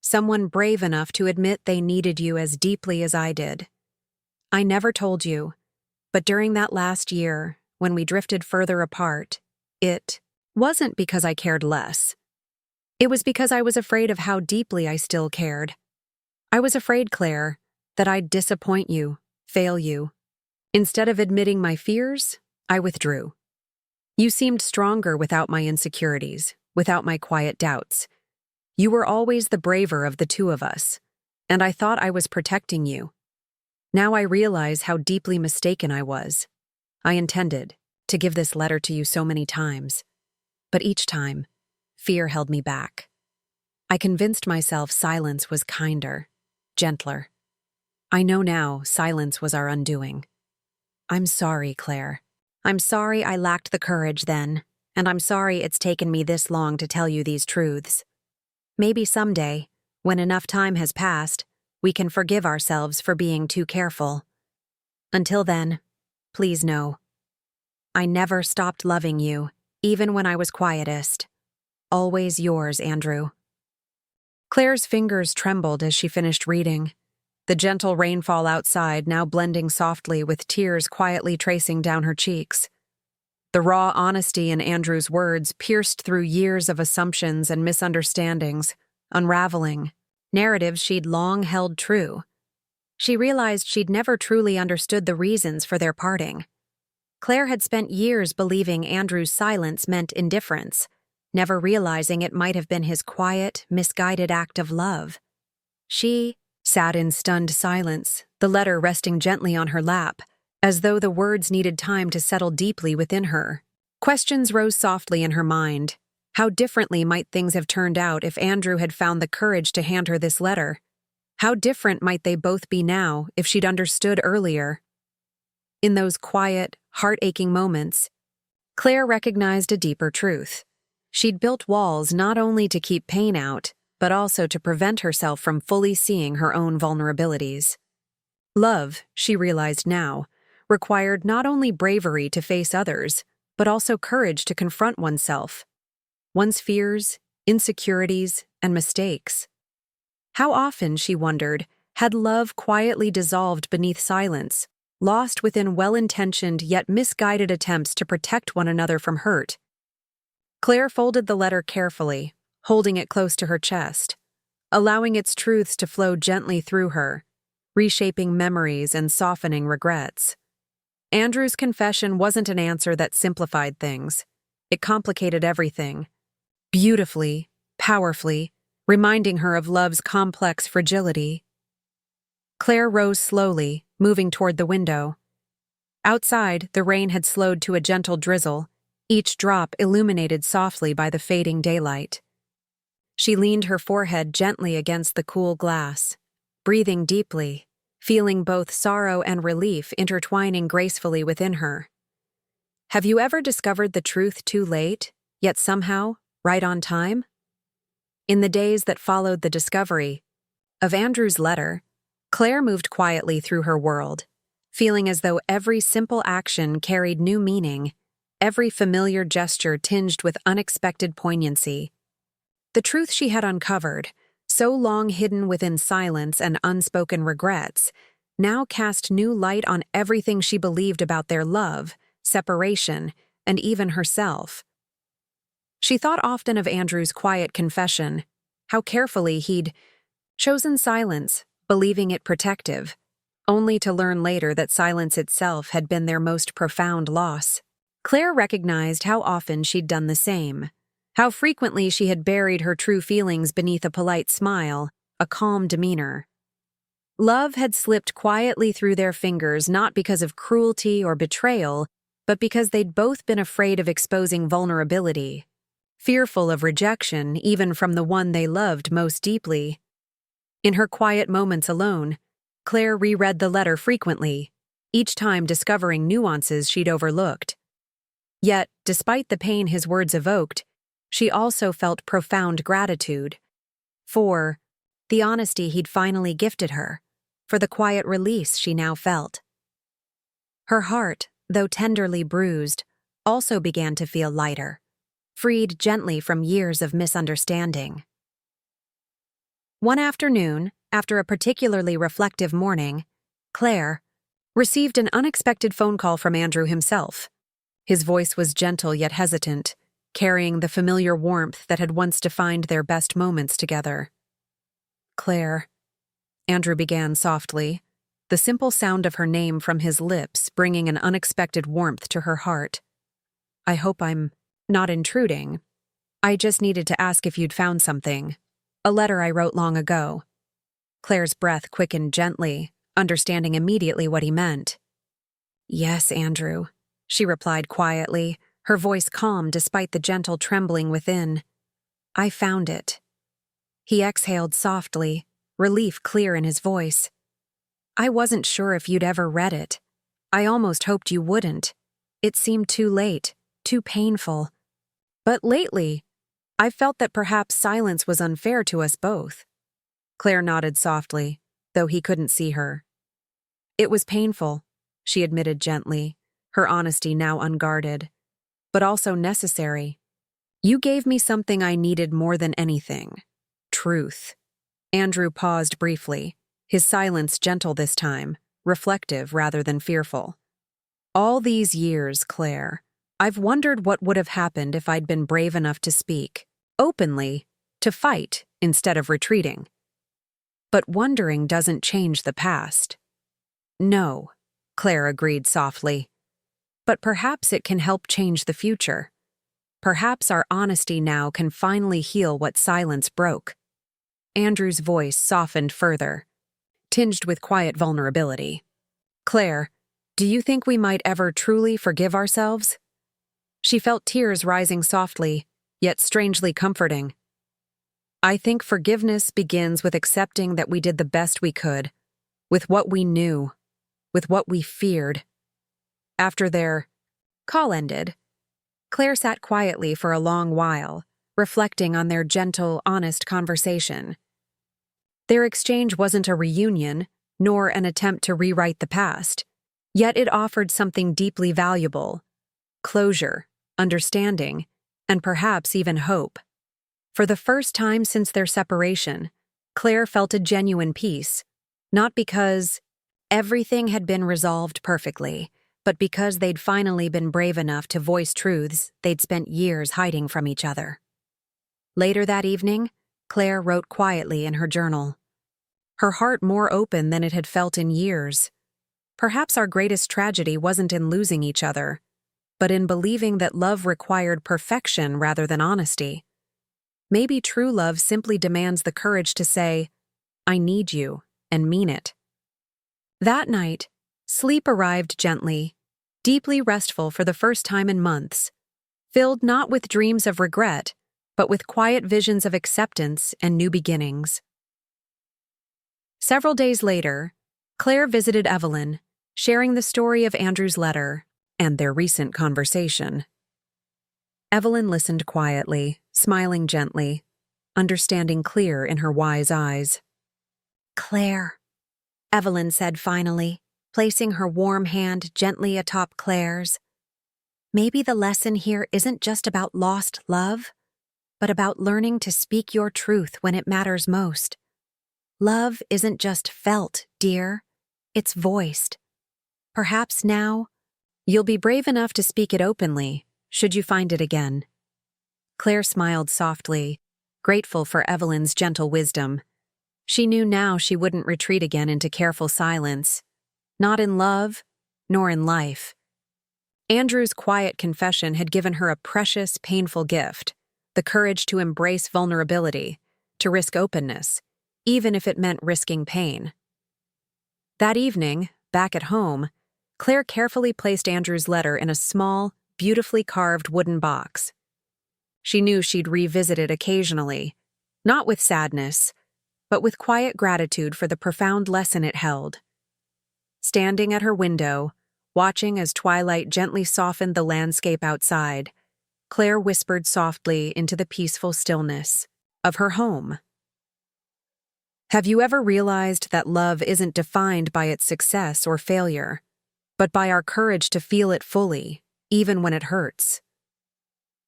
Someone brave enough to admit they needed you as deeply as I did. I never told you, but during that last year, when we drifted further apart, it wasn't because I cared less. It was because I was afraid of how deeply I still cared. I was afraid, Claire, that I'd disappoint you, fail you. Instead of admitting my fears, I withdrew. You seemed stronger without my insecurities, without my quiet doubts. You were always the braver of the two of us, and I thought I was protecting you. Now I realize how deeply mistaken I was. I intended to give this letter to you so many times, but each time, fear held me back. I convinced myself silence was kinder, gentler. I know now silence was our undoing. I'm sorry, Claire. I'm sorry I lacked the courage then, and I'm sorry it's taken me this long to tell you these truths. Maybe someday, when enough time has passed, we can forgive ourselves for being too careful. Until then, please know, I never stopped loving you, even when I was quietest. Always yours, Andrew. Claire's fingers trembled as she finished reading, the gentle rainfall outside now blending softly with tears quietly tracing down her cheeks. The raw honesty in Andrew's words pierced through years of assumptions and misunderstandings, unraveling, narratives she'd long held true. She realized she'd never truly understood the reasons for their parting. Claire had spent years believing Andrew's silence meant indifference, never realizing it might have been his quiet, misguided act of love. She sat in stunned silence, the letter resting gently on her lap, as though the words needed time to settle deeply within her. Questions rose softly in her mind. How differently might things have turned out if Andrew had found the courage to hand her this letter? How different might they both be now if she'd understood earlier? In those quiet, heart-aching moments, Claire recognized a deeper truth. She'd built walls not only to keep pain out, but also to prevent herself from fully seeing her own vulnerabilities. Love, she realized now, required not only bravery to face others, but also courage to confront oneself, one's fears, insecurities, and mistakes. How often, she wondered, had love quietly dissolved beneath silence, lost within well-intentioned yet misguided attempts to protect one another from hurt? Claire folded the letter carefully, holding it close to her chest, allowing its truths to flow gently through her, reshaping memories and softening regrets. Andrew's confession wasn't an answer that simplified things. It complicated everything, beautifully, powerfully, reminding her of love's complex fragility. Claire rose slowly, moving toward the window. Outside, the rain had slowed to a gentle drizzle, each drop illuminated softly by the fading daylight. She leaned her forehead gently against the cool glass, breathing deeply, feeling both sorrow and relief intertwining gracefully within her. Have you ever discovered the truth too late, yet somehow, right on time? In the days that followed the discovery of Andrew's letter, Claire moved quietly through her world, feeling as though every simple action carried new meaning, every familiar gesture tinged with unexpected poignancy. The truth she had uncovered, so long hidden within silence and unspoken regrets, now cast new light on everything she believed about their love, separation, and even herself. She thought often of Andrew's quiet confession, how carefully he'd chosen silence, believing it protective, only to learn later that silence itself had been their most profound loss. Claire recognized how often she'd done the same, how frequently she had buried her true feelings beneath a polite smile, a calm demeanor. Love had slipped quietly through their fingers not because of cruelty or betrayal, but because they'd both been afraid of exposing vulnerability, fearful of rejection even from the one they loved most deeply. In her quiet moments alone, Claire reread the letter frequently, each time discovering nuances she'd overlooked. Yet, despite the pain his words evoked, she also felt profound gratitude for the honesty he'd finally gifted her, for the quiet release she now felt. Her heart, though tenderly bruised, also began to feel lighter, freed gently from years of misunderstanding. One afternoon, after a particularly reflective morning, Claire received an unexpected phone call from Andrew himself. His voice was gentle yet hesitant, carrying the familiar warmth that had once defined their best moments together. "Claire," Andrew began softly, the simple sound of her name from his lips bringing an unexpected warmth to her heart. "I hope I'm not intruding. I just needed to ask if you'd found something. A letter I wrote long ago." Claire's breath quickened gently, understanding immediately what he meant. "Yes, Andrew," she replied quietly, her voice calm despite the gentle trembling within. "I found it." He exhaled softly, relief clear in his voice. "I wasn't sure if you'd ever read it. I almost hoped you wouldn't. It seemed too late, too painful. But lately, I felt that perhaps silence was unfair to us both." Claire nodded softly, though he couldn't see her. "It was painful," she admitted gently, her honesty now unguarded, "but also necessary. You gave me something I needed more than anything. Truth." Andrew paused briefly, his silence gentle this time, reflective rather than fearful. "All these years, Claire, I've wondered what would have happened if I'd been brave enough to speak, openly, to fight instead of retreating. But wondering doesn't change the past. No, Claire agreed softly. But perhaps it can help change the future. Perhaps our honesty now can finally heal what silence broke. Andrew's voice softened further, tinged with quiet vulnerability. Claire, do you think we might ever truly forgive ourselves? She felt tears rising softly, yet strangely comforting. I think forgiveness begins with accepting that we did the best we could, with what we knew, with what we feared. After their call ended, Claire sat quietly for a long while, reflecting on their gentle, honest conversation. Their exchange wasn't a reunion, nor an attempt to rewrite the past, yet it offered something deeply valuable: closure, understanding, and perhaps even hope. For the first time since their separation, Claire felt a genuine peace, not because everything had been resolved perfectly, but because they'd finally been brave enough to voice truths they'd spent years hiding from each other. Later that evening, Claire wrote quietly in her journal, her heart more open than it had felt in years. Perhaps our greatest tragedy wasn't in losing each other, but in believing that love required perfection rather than honesty. Maybe true love simply demands the courage to say, I need you, and mean it. That night, sleep arrived gently, deeply restful for the first time in months, filled not with dreams of regret, but with quiet visions of acceptance and new beginnings. Several days later, Claire visited Evelyn, sharing the story of Andrew's letter and their recent conversation. Evelyn listened quietly, smiling gently, understanding clear in her wise eyes. Claire, Evelyn said finally, placing her warm hand gently atop Claire's. Maybe the lesson here isn't just about lost love, but about learning to speak your truth when it matters most. Love isn't just felt, dear. It's voiced. Perhaps now, you'll be brave enough to speak it openly, should you find it again. Claire smiled softly, grateful for Evelyn's gentle wisdom. She knew now she wouldn't retreat again into careful silence, not in love, nor in life. Andrew's quiet confession had given her a precious, painful gift, the courage to embrace vulnerability, to risk openness, even if it meant risking pain. That evening, back at home, Claire carefully placed Andrew's letter in a small, beautifully carved wooden box. She knew she'd revisit it occasionally, not with sadness, but with quiet gratitude for the profound lesson it held. Standing at her window, watching as twilight gently softened the landscape outside, Claire whispered softly into the peaceful stillness of her home. Have you ever realized that love isn't defined by its success or failure, but by our courage to feel it fully, even when it hurts?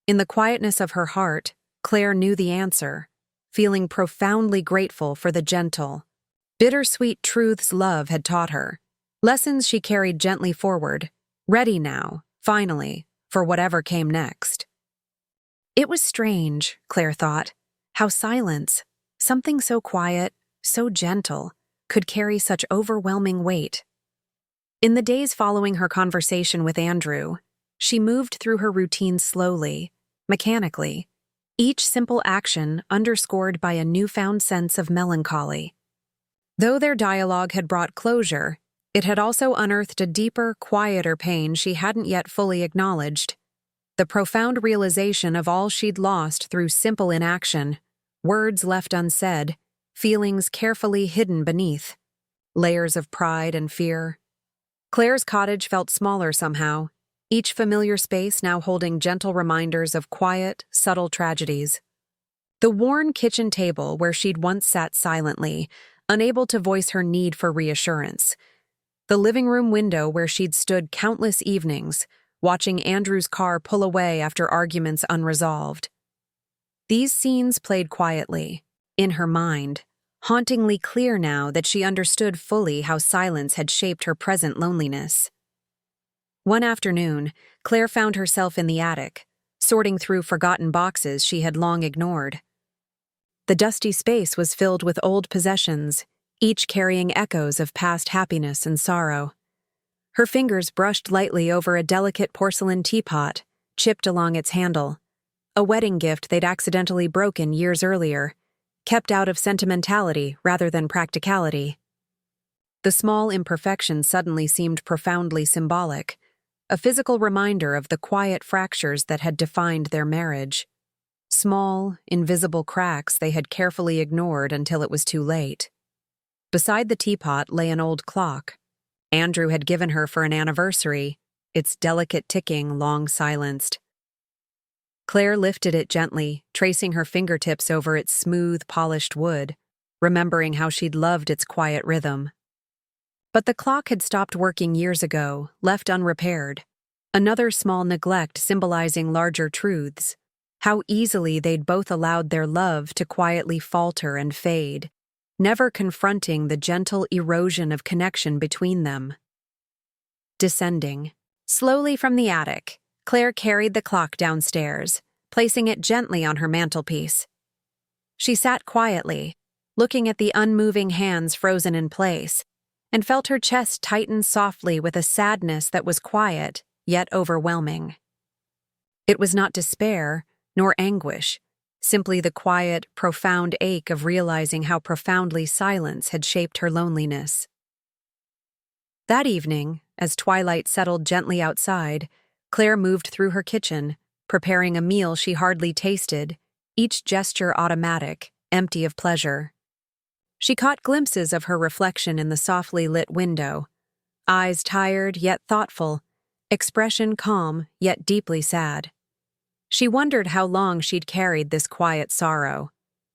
In the quietness of her heart, Claire knew the answer, feeling profoundly grateful for the gentle, bittersweet truths love had taught her, lessons she carried gently forward, ready now, finally, for whatever came next. It was strange, Claire thought, how silence, something so quiet, so gentle, could carry such overwhelming weight. In the days following her conversation with Andrew, she moved through her routine slowly, mechanically, each simple action underscored by a newfound sense of melancholy. Though their dialogue had brought closure, it had also unearthed a deeper, quieter pain she hadn't yet fully acknowledged. The profound realization of all she'd lost through simple inaction, words left unsaid, feelings carefully hidden beneath, layers of pride and fear. Claire's cottage felt smaller somehow, each familiar space now holding gentle reminders of quiet, subtle tragedies. The worn kitchen table where she'd once sat silently, unable to voice her need for reassurance. The living room window where she'd stood countless evenings, watching Andrew's car pull away after arguments unresolved. These scenes played quietly, in her mind, hauntingly clear now that she understood fully how silence had shaped her present loneliness. One afternoon, Claire found herself in the attic, sorting through forgotten boxes she had long ignored. The dusty space was filled with old possessions, each carrying echoes of past happiness and sorrow. Her fingers brushed lightly over a delicate porcelain teapot, chipped along its handle, a wedding gift they'd accidentally broken years earlier, kept out of sentimentality rather than practicality. The small imperfection suddenly seemed profoundly symbolic, a physical reminder of the quiet fractures that had defined their marriage. Small, invisible cracks they had carefully ignored until it was too late. Beside the teapot lay an old clock. Andrew had given her for an anniversary, its delicate ticking long silenced. Claire lifted it gently, tracing her fingertips over its smooth, polished wood, remembering how she'd loved its quiet rhythm. But the clock had stopped working years ago, left unrepaired. Another small neglect symbolizing larger truths. How easily they'd both allowed their love to quietly falter and fade, never confronting the gentle erosion of connection between them. Descending. Slowly from the attic, Claire carried the clock downstairs, placing it gently on her mantelpiece. She sat quietly, looking at the unmoving hands frozen in place, and felt her chest tighten softly with a sadness that was quiet, yet overwhelming. It was not despair, nor anguish, simply the quiet, profound ache of realizing how profoundly silence had shaped her loneliness. That evening, as twilight settled gently outside, Claire moved through her kitchen, preparing a meal she hardly tasted, each gesture automatic, empty of pleasure. She caught glimpses of her reflection in the softly lit window, eyes tired yet thoughtful, expression calm yet deeply sad. She wondered how long she'd carried this quiet sorrow,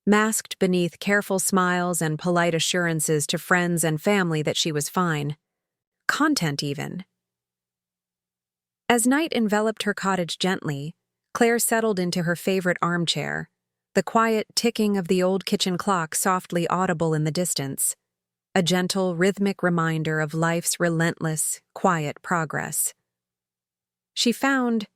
masked beneath careful smiles and polite assurances to friends and family that she was fine. Content, even. As night enveloped her cottage gently, Claire settled into her favorite armchair, the quiet ticking of the old kitchen clock softly audible in the distance, a gentle, rhythmic reminder of life's relentless, quiet progress. She found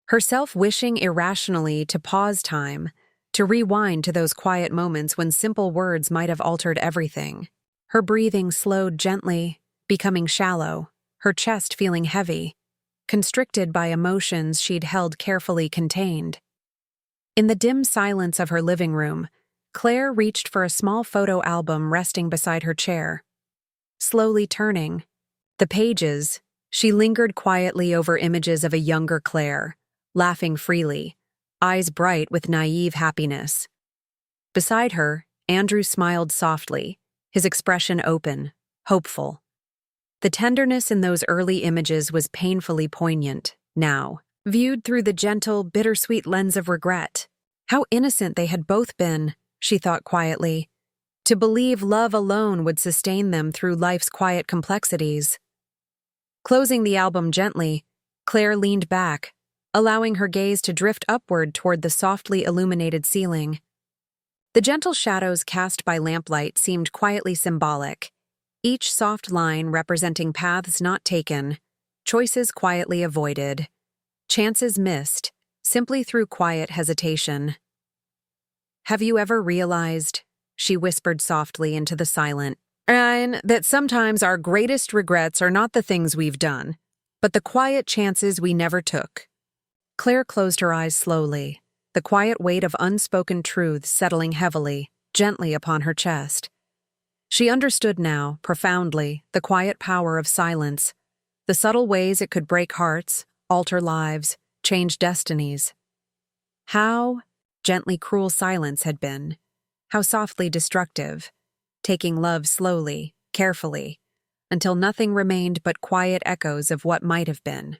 herself wishing irrationally to pause time, to rewind to those quiet moments when simple words might have altered everything. Her breathing slowed gently, becoming shallow, her chest feeling heavy, constricted by emotions she'd held carefully contained. In the dim silence of her living room, Claire reached for a small photo album resting beside her chair. Slowly turning the pages, she lingered quietly over images of a younger Claire, laughing freely, eyes bright with naive happiness. Beside her, Andrew smiled softly, his expression open, hopeful. The tenderness in those early images was painfully poignant, now, viewed through the gentle, bittersweet lens of regret. How innocent they had both been, she thought quietly, to believe love alone would sustain them through life's quiet complexities. Closing the album gently, Claire leaned back, allowing her gaze to drift upward toward the softly illuminated ceiling. The gentle shadows cast by lamplight seemed quietly symbolic, each soft line representing paths not taken, choices quietly avoided, chances missed, simply through quiet hesitation. "Have you ever realized," she whispered softly into the silent, "Ryan, that sometimes our greatest regrets are not the things we've done, but the quiet chances we never took?" Claire closed her eyes slowly, the quiet weight of unspoken truths settling heavily, gently upon her chest. She understood now, profoundly, the quiet power of silence, the subtle ways it could break hearts, alter lives, change destinies. How gently cruel silence had been, how softly destructive, taking love slowly, carefully, until nothing remained but quiet echoes of what might have been.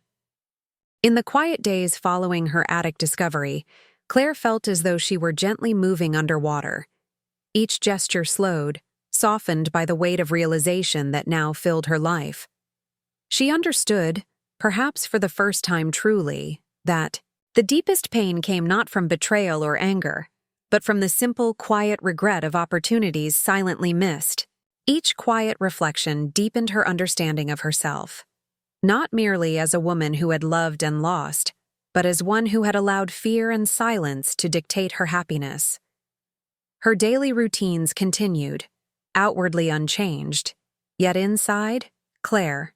In the quiet days following her attic discovery, Claire felt as though she were gently moving underwater. Each gesture slowed, softened by the weight of realization that now filled her life. She understood, perhaps for the first time truly, that the deepest pain came not from betrayal or anger, but from the simple, quiet regret of opportunities silently missed. Each quiet reflection deepened her understanding of herself, not merely as a woman who had loved and lost, but as one who had allowed fear and silence to dictate her happiness. Her daily routines continued, outwardly unchanged, yet inside, Claire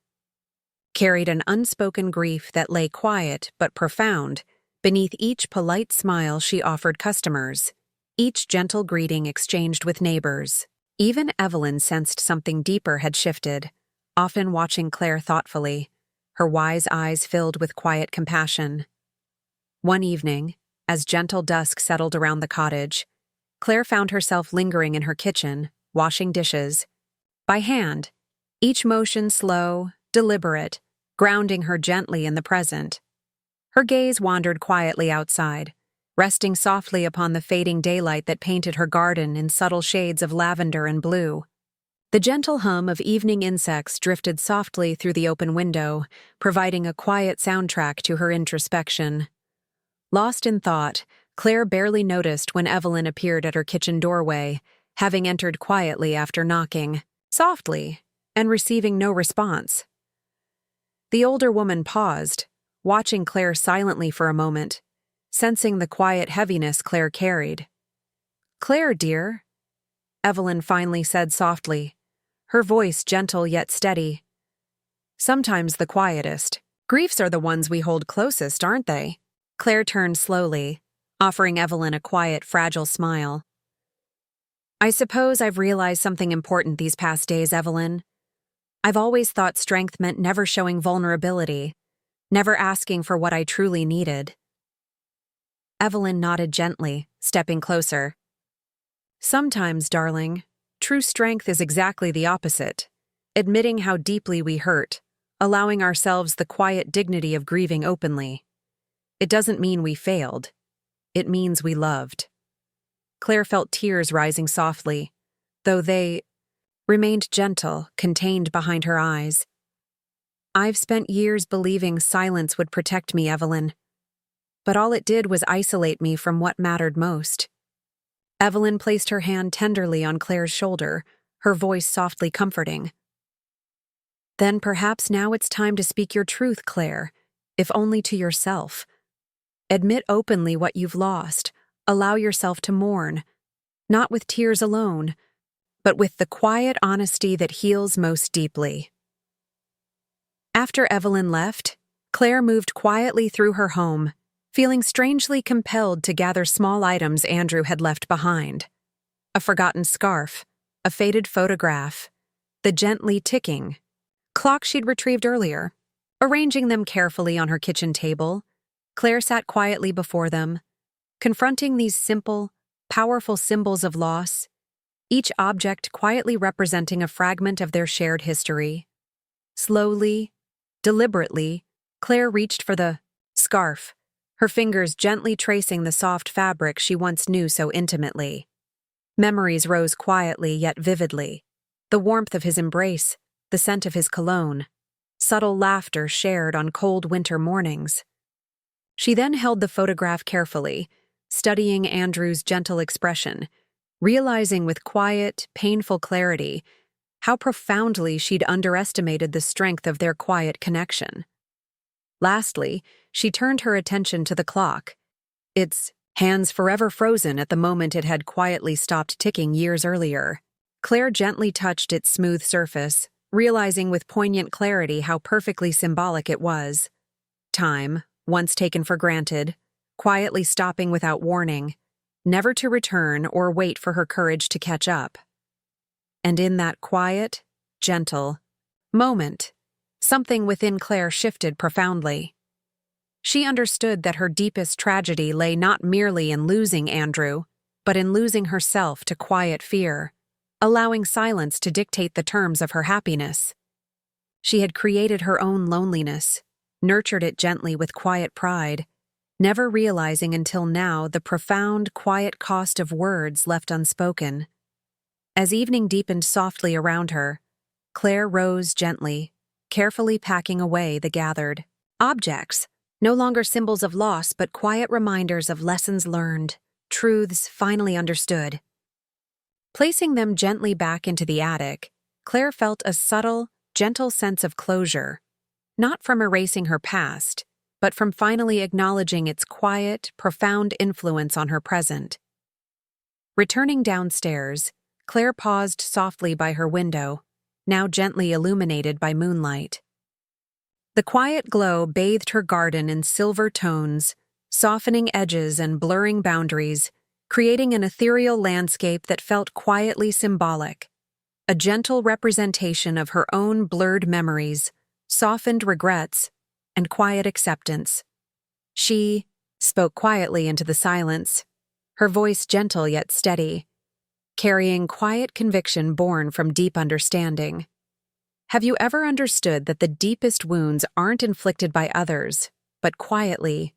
carried an unspoken grief that lay quiet but profound beneath each polite smile she offered customers, each gentle greeting exchanged with neighbors. Even Evelyn sensed something deeper had shifted, often watching Claire thoughtfully, her wise eyes filled with quiet compassion. One evening, as gentle dusk settled around the cottage, Claire found herself lingering in her kitchen, washing dishes. By hand, each motion slow, deliberate, grounding her gently in the present. Her gaze wandered quietly outside, resting softly upon the fading daylight that painted her garden in subtle shades of lavender and blue. The gentle hum of evening insects drifted softly through the open window, providing a quiet soundtrack to her introspection. Lost in thought, Claire barely noticed when Evelyn appeared at her kitchen doorway, having entered quietly after knocking softly and receiving no response. The older woman paused, watching Claire silently for a moment, sensing the quiet heaviness Claire carried. "Claire, dear," Evelyn finally said softly, her voice gentle yet steady. "Sometimes the quietest. Griefs are the ones we hold closest, aren't they?" Claire turned slowly, offering Evelyn a quiet, fragile smile. "I suppose I've realized something important these past days, Evelyn. I've always thought strength meant never showing vulnerability, never asking for what I truly needed." Evelyn nodded gently, stepping closer. "Sometimes, darling, true strength is exactly the opposite, admitting how deeply we hurt, allowing ourselves the quiet dignity of grieving openly. It doesn't mean we failed. It means we loved." Claire felt tears rising softly, though they remained gentle, contained behind her eyes. "I've spent years believing silence would protect me, Evelyn. But all it did was isolate me from what mattered most." Evelyn placed her hand tenderly on Claire's shoulder, her voice softly comforting. "Then perhaps now it's time to speak your truth, Claire, if only to yourself. Admit openly what you've lost, allow yourself to mourn, not with tears alone, but with the quiet honesty that heals most deeply." After Evelyn left, Claire moved quietly through her home, feeling strangely compelled to gather small items Andrew had left behind. A forgotten scarf, a faded photograph, the gently ticking clock she'd retrieved earlier. Arranging them carefully on her kitchen table, Claire sat quietly before them, confronting these simple, powerful symbols of loss, each object quietly representing a fragment of their shared history. Slowly, deliberately, Claire reached for the scarf, her fingers gently tracing the soft fabric she once knew so intimately. Memories rose quietly yet vividly. The warmth of his embrace, the scent of his cologne, subtle laughter shared on cold winter mornings. She then held the photograph carefully, studying Andrew's gentle expression, realizing with quiet, painful clarity how profoundly she'd underestimated the strength of their quiet connection. Lastly, she turned her attention to the clock, its hands forever frozen at the moment it had quietly stopped ticking years earlier. Claire gently touched its smooth surface, realizing with poignant clarity how perfectly symbolic it was. Time, once taken for granted, quietly stopping without warning, never to return or wait for her courage to catch up. And in that quiet, gentle moment, something within Claire shifted profoundly. She understood that her deepest tragedy lay not merely in losing Andrew, but in losing herself to quiet fear, allowing silence to dictate the terms of her happiness. She had created her own loneliness, nurtured it gently with quiet pride, never realizing until now the profound, quiet cost of words left unspoken. As evening deepened softly around her, Claire rose gently, carefully packing away the gathered objects, no longer symbols of loss but quiet reminders of lessons learned, truths finally understood. Placing them gently back into the attic, Claire felt a subtle, gentle sense of closure, not from erasing her past, but from finally acknowledging its quiet, profound influence on her present. Returning downstairs, Claire paused softly by her window, now gently illuminated by moonlight. The quiet glow bathed her garden in silver tones, softening edges and blurring boundaries, creating an ethereal landscape that felt quietly symbolic, a gentle representation of her own blurred memories, softened regrets, and quiet acceptance. She spoke quietly into the silence, her voice gentle yet steady, carrying quiet conviction born from deep understanding. Have you ever understood that the deepest wounds aren't inflicted by others, but quietly,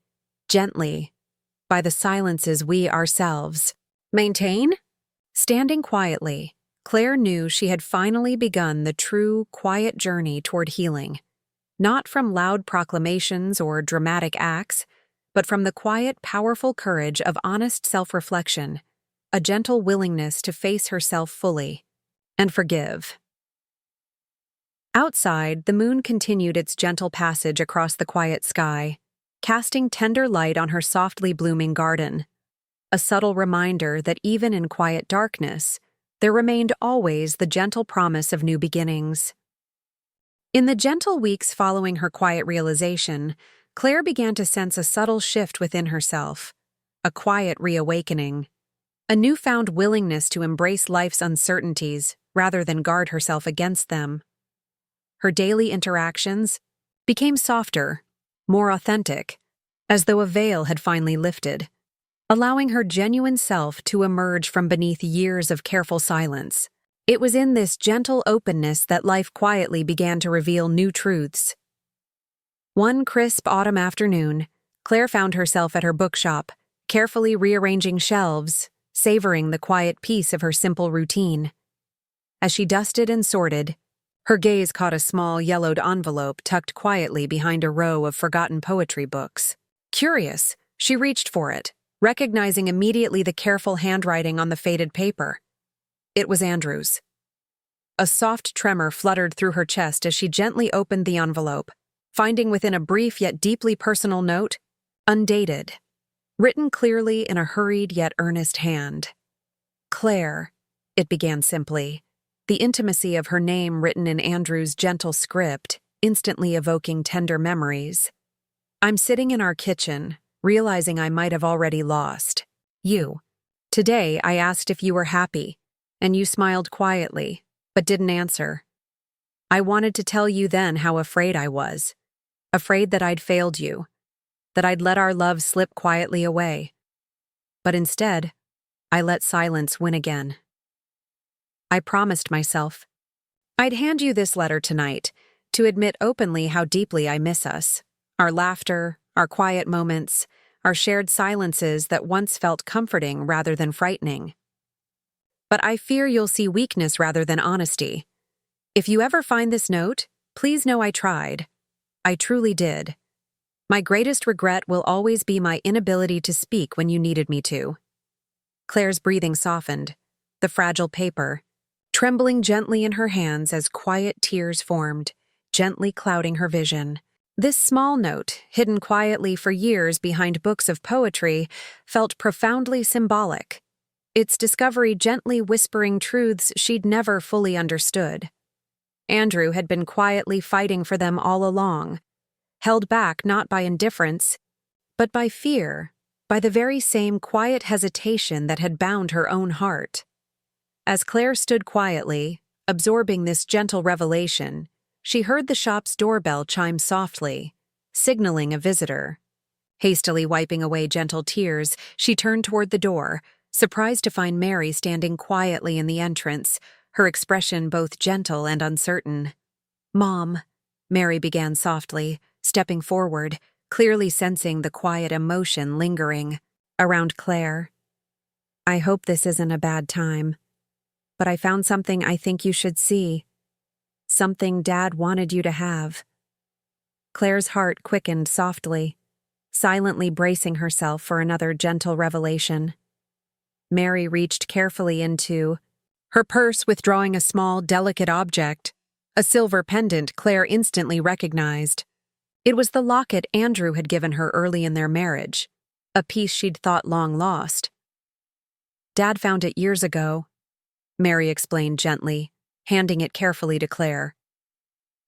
gently, by the silences we ourselves maintain? Standing quietly, Claire knew she had finally begun the true, quiet journey toward healing, not from loud proclamations or dramatic acts, but from the quiet, powerful courage of honest self-reflection, a gentle willingness to face herself fully and forgive. Outside, the moon continued its gentle passage across the quiet sky, casting tender light on her softly blooming garden, a subtle reminder that even in quiet darkness, there remained always the gentle promise of new beginnings. In the gentle weeks following her quiet realization, Claire began to sense a subtle shift within herself, a quiet reawakening, a newfound willingness to embrace life's uncertainties rather than guard herself against them. Her daily interactions became softer, more authentic, as though a veil had finally lifted, allowing her genuine self to emerge from beneath years of careful silence. It was in this gentle openness that life quietly began to reveal new truths. One crisp autumn afternoon, Claire found herself at her bookshop, carefully rearranging shelves, savoring the quiet peace of her simple routine. As she dusted and sorted, her gaze caught a small yellowed envelope tucked quietly behind a row of forgotten poetry books. Curious, she reached for it, recognizing immediately the careful handwriting on the faded paper. It was Andrew's. A soft tremor fluttered through her chest as she gently opened the envelope, finding within a brief yet deeply personal note, undated, written clearly in a hurried yet earnest hand. Claire, it began simply, the intimacy of her name written in Andrew's gentle script, instantly evoking tender memories. I'm sitting in our kitchen, realizing I might have already lost you. Today, I asked if you were happy, and you smiled quietly, but didn't answer. I wanted to tell you then how afraid I was, afraid that I'd failed you, that I'd let our love slip quietly away. But instead, I let silence win again. I promised myself I'd hand you this letter tonight to admit openly how deeply I miss us, our laughter, our quiet moments, our shared silences that once felt comforting rather than frightening. But I fear you'll see weakness rather than honesty. If you ever find this note, please know I tried. I truly did. My greatest regret will always be my inability to speak when you needed me to. Claire's breathing softened, the fragile paper trembling gently in her hands as quiet tears formed, gently clouding her vision. This small note, hidden quietly for years behind books of poetry, felt profoundly symbolic, its discovery gently whispering truths she'd never fully understood. Andrew had been quietly fighting for them all along, held back not by indifference, but by fear, by the very same quiet hesitation that had bound her own heart. As Claire stood quietly, absorbing this gentle revelation, she heard the shop's doorbell chime softly, signaling a visitor. Hastily wiping away gentle tears, she turned toward the door, surprised to find Mary standing quietly in the entrance, her expression both gentle and uncertain. "Mom," Mary began softly, stepping forward, clearly sensing the quiet emotion lingering around Claire. "I hope this isn't a bad time, but I found something I think you should see. Something Dad wanted you to have." Claire's heart quickened softly, silently bracing herself for another gentle revelation. Mary reached carefully into her purse, withdrawing a small, delicate object, a silver pendant Claire instantly recognized. It was the locket Andrew had given her early in their marriage, a piece she'd thought long lost. "Dad found it years ago," Mary explained gently, handing it carefully to Claire.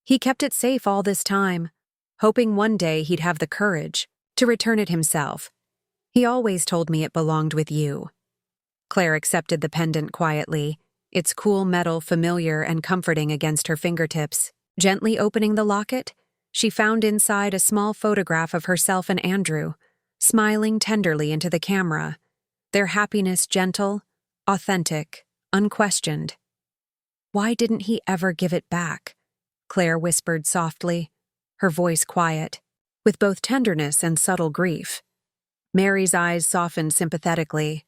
He kept it safe all this time, hoping one day he'd have the courage to return it himself. He always told me it belonged with you. Claire accepted the pendant quietly, its cool metal familiar and comforting against her fingertips. Gently opening the locket, she found inside a small photograph of herself and Andrew, smiling tenderly into the camera, their happiness gentle, authentic, unquestioned. "Why didn't he ever give it back?" Claire whispered softly, her voice quiet, with both tenderness and subtle grief. Mary's eyes softened sympathetically.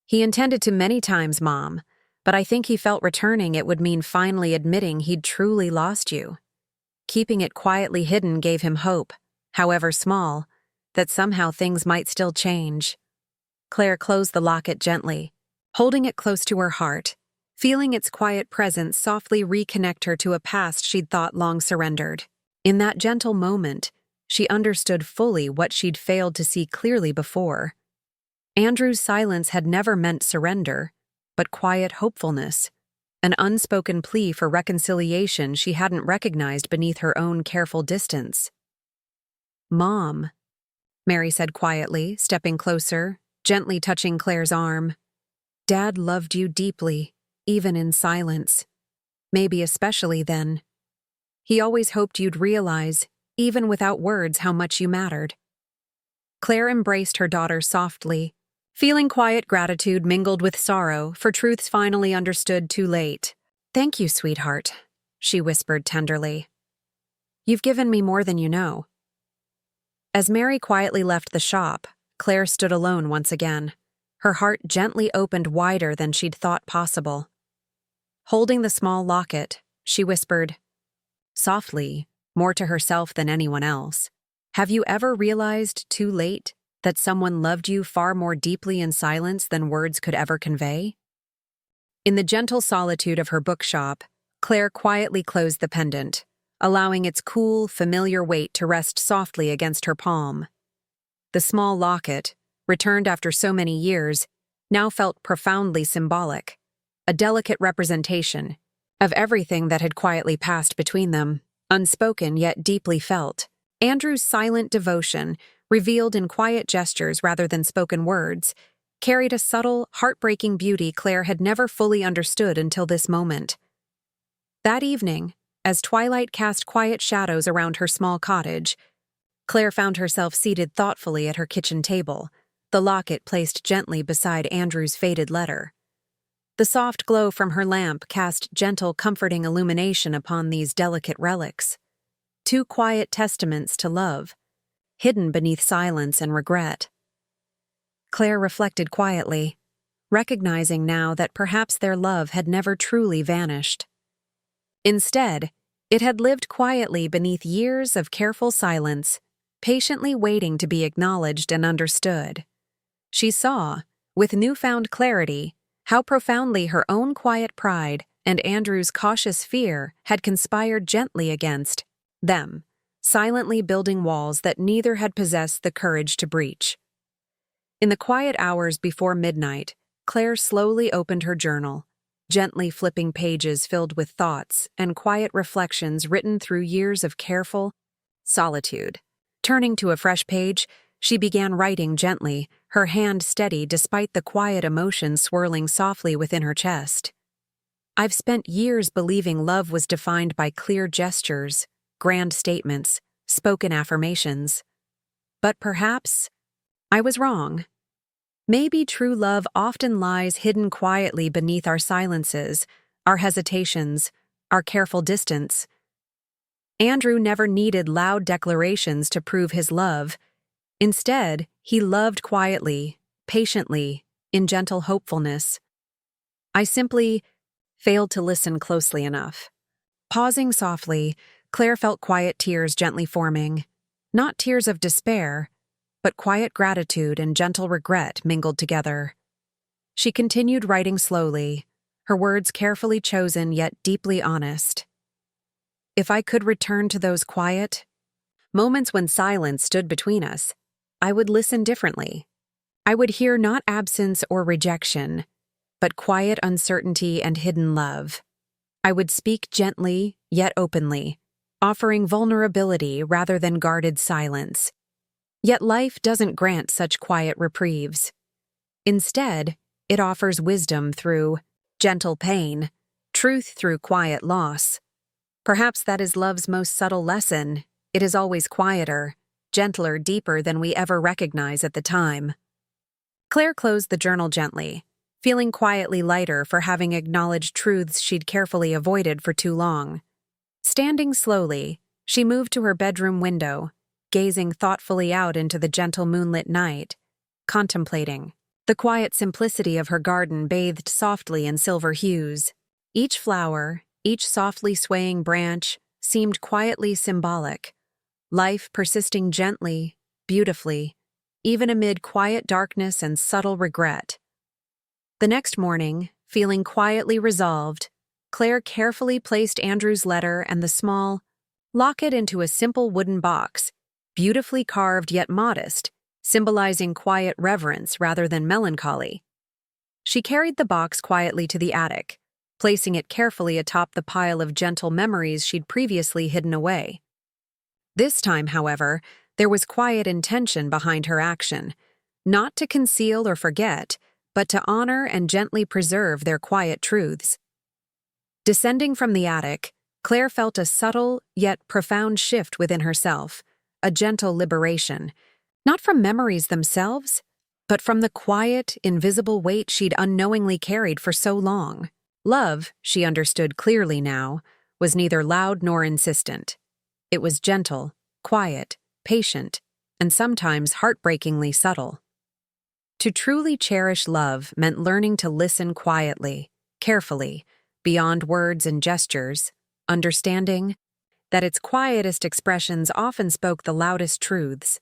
"He intended to many times, Mom, but I think he felt returning it would mean finally admitting he'd truly lost you. Keeping it quietly hidden gave him hope, however small, that somehow things might still change." Claire closed the locket gently, holding it close to her heart, feeling its quiet presence softly reconnect her to a past she'd thought long surrendered. In that gentle moment, she understood fully what she'd failed to see clearly before. Andrew's silence had never meant surrender, but quiet hopefulness, an unspoken plea for reconciliation she hadn't recognized beneath her own careful distance. "Mom," Mary said quietly, stepping closer, gently touching Claire's arm. "Dad loved you deeply, even in silence. Maybe especially then. He always hoped you'd realize, even without words, how much you mattered." Claire embraced her daughter softly, feeling quiet gratitude mingled with sorrow for truths finally understood too late. "Thank you, sweetheart," she whispered tenderly. "You've given me more than you know." As Mary quietly left the shop, Claire stood alone once again, her heart gently opened wider than she'd thought possible. Holding the small locket, she whispered, softly, more to herself than anyone else, "Have you ever realized, too late, that someone loved you far more deeply in silence than words could ever convey?" In the gentle solitude of her bookshop, Claire quietly closed the pendant, allowing its cool, familiar weight to rest softly against her palm. The small locket, returned after so many years, now felt profoundly symbolic, a delicate representation of everything that had quietly passed between them, unspoken yet deeply felt. Andrew's silent devotion, revealed in quiet gestures rather than spoken words, carried a subtle, heartbreaking beauty Claire had never fully understood until this moment. That evening, as twilight cast quiet shadows around her small cottage, Claire found herself seated thoughtfully at her kitchen table, the locket placed gently beside Andrew's faded letter. The soft glow from her lamp cast gentle, comforting illumination upon these delicate relics, two quiet testaments to love, hidden beneath silence and regret. Claire reflected quietly, recognizing now that perhaps their love had never truly vanished. Instead, it had lived quietly beneath years of careful silence, patiently waiting to be acknowledged and understood. She saw, with newfound clarity, how profoundly her own quiet pride and Andrew's cautious fear had conspired gently against them, silently building walls that neither had possessed the courage to breach. In the quiet hours before midnight, Claire slowly opened her journal, gently flipping pages filled with thoughts and quiet reflections written through years of careful solitude. Turning to a fresh page, she began writing gently, her hand steady despite the quiet emotion swirling softly within her chest. "I've spent years believing love was defined by clear gestures, grand statements, spoken affirmations. But perhaps I was wrong. Maybe true love often lies hidden quietly beneath our silences, our hesitations, our careful distance." Andrew never needed loud declarations to prove his love. Instead, he loved quietly, patiently, in gentle hopefulness. I simply failed to listen closely enough. Pausing softly, Claire felt quiet tears gently forming. Not tears of despair, but quiet gratitude and gentle regret mingled together. She continued writing slowly, her words carefully chosen yet deeply honest. "If I could return to those quiet moments when silence stood between us, I would listen differently. I would hear not absence or rejection, but quiet uncertainty and hidden love. I would speak gently, yet openly, offering vulnerability rather than guarded silence. Yet life doesn't grant such quiet reprieves. Instead, it offers wisdom through gentle pain, truth through quiet loss. Perhaps that is love's most subtle lesson. It is always quieter, gentler, deeper than we ever recognize at the time. Claire closed the journal gently, feeling quietly lighter for having acknowledged truths she'd carefully avoided for too long. Standing slowly, she moved to her bedroom window, gazing thoughtfully out into the gentle moonlit night, contemplating. The quiet simplicity of her garden bathed softly in silver hues. Each flower, each softly swaying branch, seemed quietly symbolic. Life persisting gently, beautifully, even amid quiet darkness and subtle regret. The next morning, feeling quietly resolved, Claire carefully placed Andrew's letter and the small locket into a simple wooden box, beautifully carved yet modest, symbolizing quiet reverence rather than melancholy. She carried the box quietly to the attic, placing it carefully atop the pile of gentle memories she'd previously hidden away. This time, however, there was quiet intention behind her action, not to conceal or forget, but to honor and gently preserve their quiet truths. Descending from the attic, Claire felt a subtle yet profound shift within herself, a gentle liberation, not from memories themselves, but from the quiet, invisible weight she'd unknowingly carried for so long. Love, she understood clearly now, was neither loud nor insistent. It was gentle, quiet, patient, and sometimes heartbreakingly subtle. To truly cherish love meant learning to listen quietly, carefully, beyond words and gestures, understanding that its quietest expressions often spoke the loudest truths.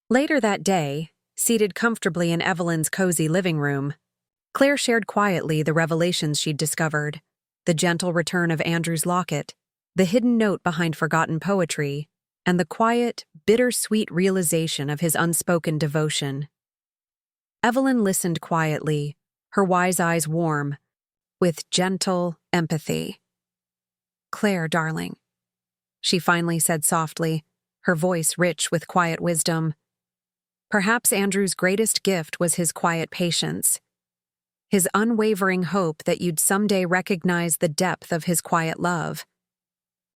Later that day, seated comfortably in Evelyn's cozy living room, Claire shared quietly the revelations she'd discovered, the gentle return of Andrew's locket, the hidden note behind forgotten poetry, and the quiet, bittersweet realization of his unspoken devotion. Evelyn listened quietly, her wise eyes warm, with gentle empathy. "Claire, darling," she finally said softly, her voice rich with quiet wisdom. Perhaps Andrew's greatest gift was his quiet patience, his unwavering hope that you'd someday recognize the depth of his quiet love.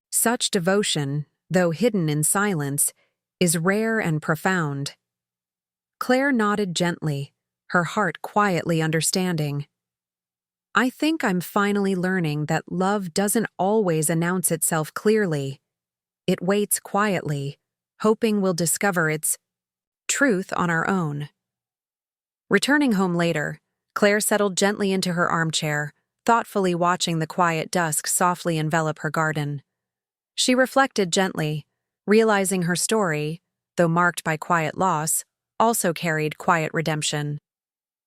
Such devotion, though hidden in silence, is rare and profound. Claire nodded gently, her heart quietly understanding. "I think I'm finally learning that love doesn't always announce itself clearly. It waits quietly, hoping we'll discover its truth on our own." Returning home later, Claire settled gently into her armchair, thoughtfully watching the quiet dusk softly envelop her garden. She reflected gently, realizing her story, though marked by quiet loss, also carried quiet redemption.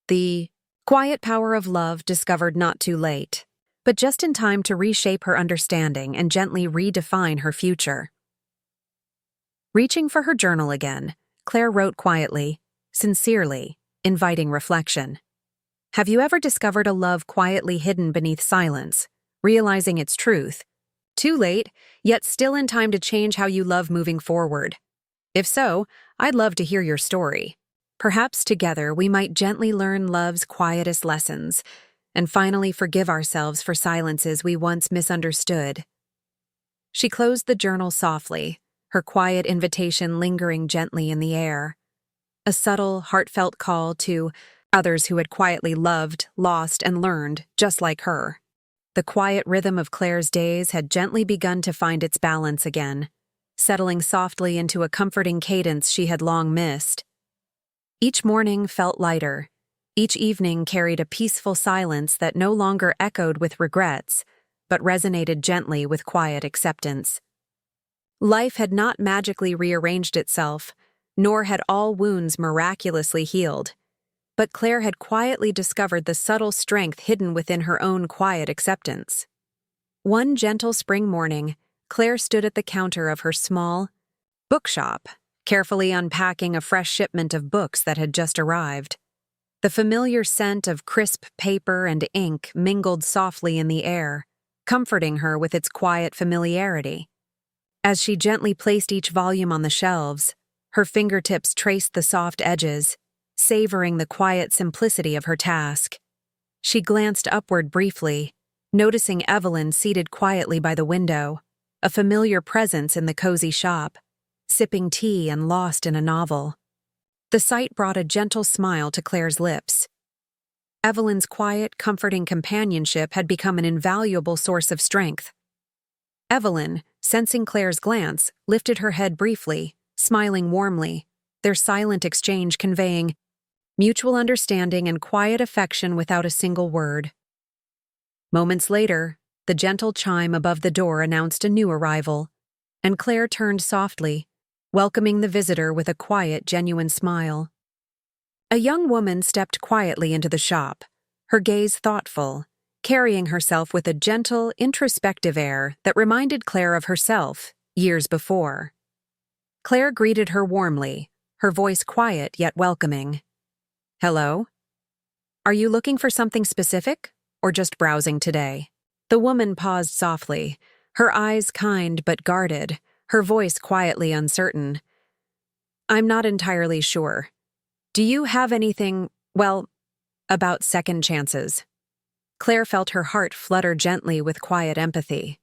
The quiet power of love discovered not too late, but just in time to reshape her understanding and gently redefine her future. Reaching for her journal again, Claire wrote quietly, sincerely, inviting reflection. Have you ever discovered a love quietly hidden beneath silence, realizing its truth? Too late, yet still in time to change how you love moving forward. If so, I'd love to hear your story. Perhaps together we might gently learn love's quietest lessons and finally forgive ourselves for silences we once misunderstood. She closed the journal softly, her quiet invitation lingering gently in the air. A subtle, heartfelt call to others who had quietly loved, lost, and learned, just like her. The quiet rhythm of Claire's days had gently begun to find its balance again, settling softly into a comforting cadence she had long missed. Each morning felt lighter. Each evening carried a peaceful silence that no longer echoed with regrets, but resonated gently with quiet acceptance. Life had not magically rearranged itself, nor had all wounds miraculously healed. But Claire had quietly discovered the subtle strength hidden within her own quiet acceptance. One gentle spring morning, Claire stood at the counter of her small bookshop, carefully unpacking a fresh shipment of books that had just arrived. The familiar scent of crisp paper and ink mingled softly in the air, comforting her with its quiet familiarity. As she gently placed each volume on the shelves, her fingertips traced the soft edges, savoring the quiet simplicity of her task. She glanced upward briefly, noticing Evelyn seated quietly by the window, a familiar presence in the cozy shop, sipping tea and lost in a novel. The sight brought a gentle smile to Claire's lips. Evelyn's quiet, comforting companionship had become an invaluable source of strength. Evelyn, sensing Claire's glance, lifted her head briefly, smiling warmly, their silent exchange conveying mutual understanding and quiet affection without a single word. Moments later, the gentle chime above the door announced a new arrival, and Claire turned softly, welcoming the visitor with a quiet, genuine smile. A young woman stepped quietly into the shop, her gaze thoughtful, carrying herself with a gentle, introspective air that reminded Claire of herself years before. Claire greeted her warmly, her voice quiet yet welcoming. "Hello? Are you looking for something specific, or just browsing today?" The woman paused softly, her eyes kind but guarded, her voice quietly uncertain. "I'm not entirely sure. Do you have anything, about second chances?" Claire felt her heart flutter gently with quiet empathy.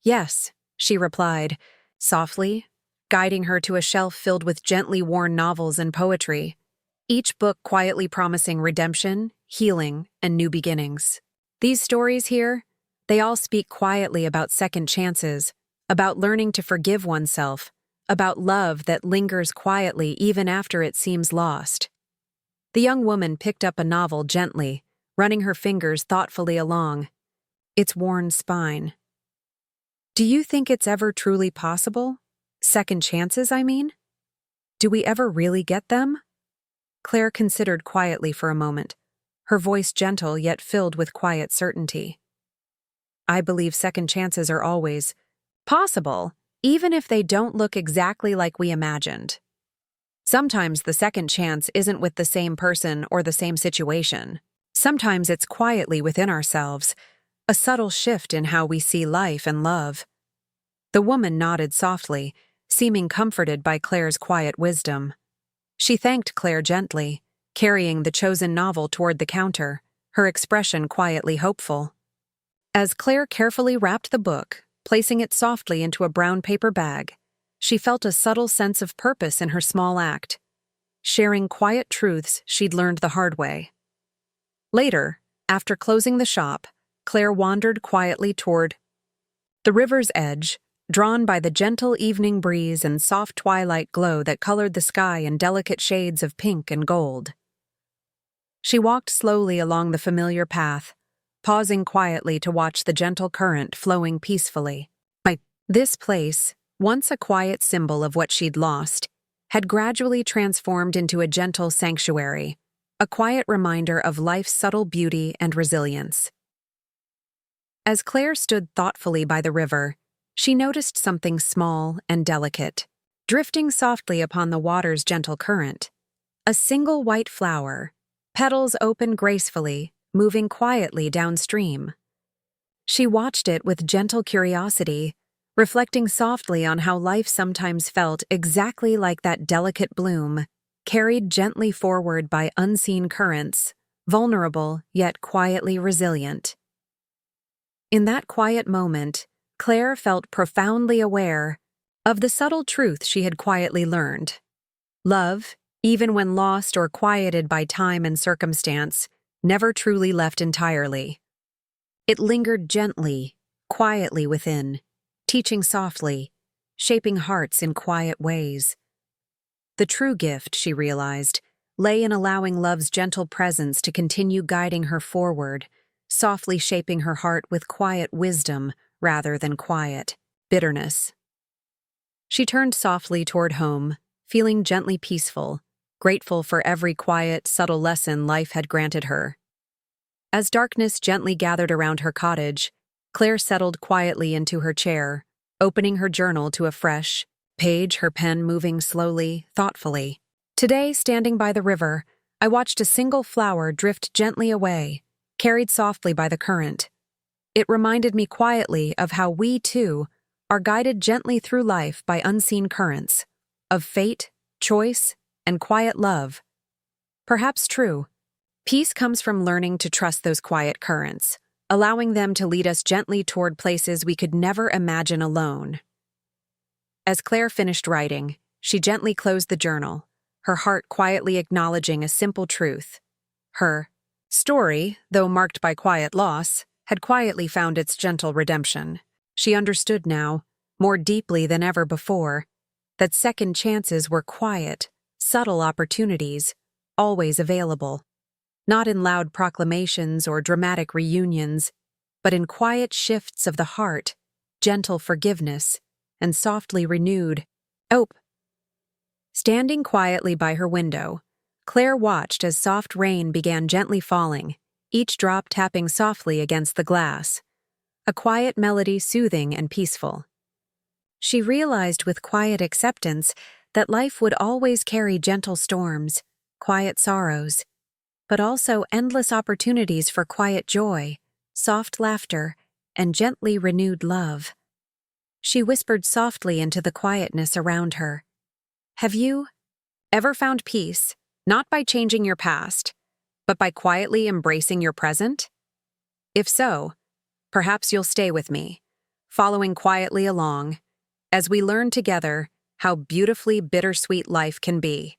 "Yes," she replied, softly, guiding her to a shelf filled with gently worn novels and poetry, each book quietly promising redemption, healing, and new beginnings. These stories here, they all speak quietly about second chances, about learning to forgive oneself, about love that lingers quietly even after it seems lost. The young woman picked up a novel gently, running her fingers thoughtfully along its worn spine. "Do you think it's ever truly possible? Second chances, I mean? Do we ever really get them?" Claire considered quietly for a moment, her voice gentle yet filled with quiet certainty. "I believe second chances are always possible, even if they don't look exactly like we imagined. Sometimes the second chance isn't with the same person or the same situation. Sometimes it's quietly within ourselves, a subtle shift in how we see life and love." The woman nodded softly, seeming comforted by Claire's quiet wisdom. She thanked Claire gently, carrying the chosen novel toward the counter, her expression quietly hopeful. As Claire carefully wrapped the book, placing it softly into a brown paper bag, she felt a subtle sense of purpose in her small act, sharing quiet truths she'd learned the hard way. Later, after closing the shop, Claire wandered quietly toward the river's edge, drawn by the gentle evening breeze and soft twilight glow that colored the sky in delicate shades of pink and gold. She walked slowly along the familiar path, pausing quietly to watch the gentle current flowing peacefully. This place, once a quiet symbol of what she'd lost, had gradually transformed into a gentle sanctuary, a quiet reminder of life's subtle beauty and resilience. As Claire stood thoughtfully by the river, she noticed something small and delicate, drifting softly upon the water's gentle current. A single white flower, petals open gracefully, moving quietly downstream. She watched it with gentle curiosity, reflecting softly on how life sometimes felt exactly like that delicate bloom, carried gently forward by unseen currents, vulnerable yet quietly resilient. In that quiet moment, Claire felt profoundly aware of the subtle truth she had quietly learned. Love, even when lost or quieted by time and circumstance, never truly left entirely. It lingered gently, quietly within, teaching softly, shaping hearts in quiet ways. The true gift, she realized, lay in allowing love's gentle presence to continue guiding her forward, softly shaping her heart with quiet wisdom rather than quiet bitterness. She turned softly toward home, feeling gently peaceful, grateful for every quiet, subtle lesson life had granted her. As darkness gently gathered around her cottage, Claire settled quietly into her chair, opening her journal to a fresh page, her pen moving slowly, thoughtfully. Today, standing by the river, I watched a single flower drift gently away, carried softly by the current. It reminded me quietly of how we, too, are guided gently through life by unseen currents, of fate, choice, and quiet love. Perhaps true. Peace comes from learning to trust those quiet currents, allowing them to lead us gently toward places we could never imagine alone. As Claire finished writing, she gently closed the journal, her heart quietly acknowledging a simple truth. Her story, though marked by quiet loss, had quietly found its gentle redemption. She understood now, more deeply than ever before, that second chances were quiet, subtle opportunities, always available. Not in loud proclamations or dramatic reunions, but in quiet shifts of the heart, gentle forgiveness, and softly renewed hope. Standing quietly by her window, Claire watched as soft rain began gently falling, each drop tapping softly against the glass, a quiet melody soothing and peaceful. She realized with quiet acceptance that life would always carry gentle storms, quiet sorrows, but also endless opportunities for quiet joy, soft laughter, and gently renewed love. She whispered softly into the quietness around her. Have you ever found peace, not by changing your past, but by quietly embracing your present? If so, perhaps you'll stay with me, following quietly along, as we learn together how beautifully bittersweet life can be.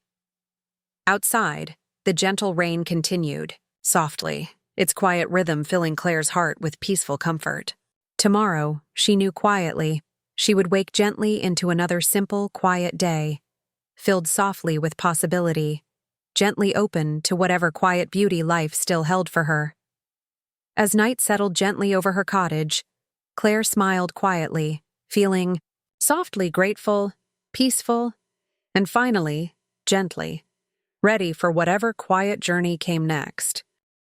Outside, the gentle rain continued, softly, its quiet rhythm filling Claire's heart with peaceful comfort. Tomorrow, she knew quietly, she would wake gently into another simple, quiet day, filled softly with possibility, gently open to whatever quiet beauty life still held for her. As night settled gently over her cottage, Claire smiled quietly, feeling softly grateful, peaceful, and finally, gently, ready for whatever quiet journey came next.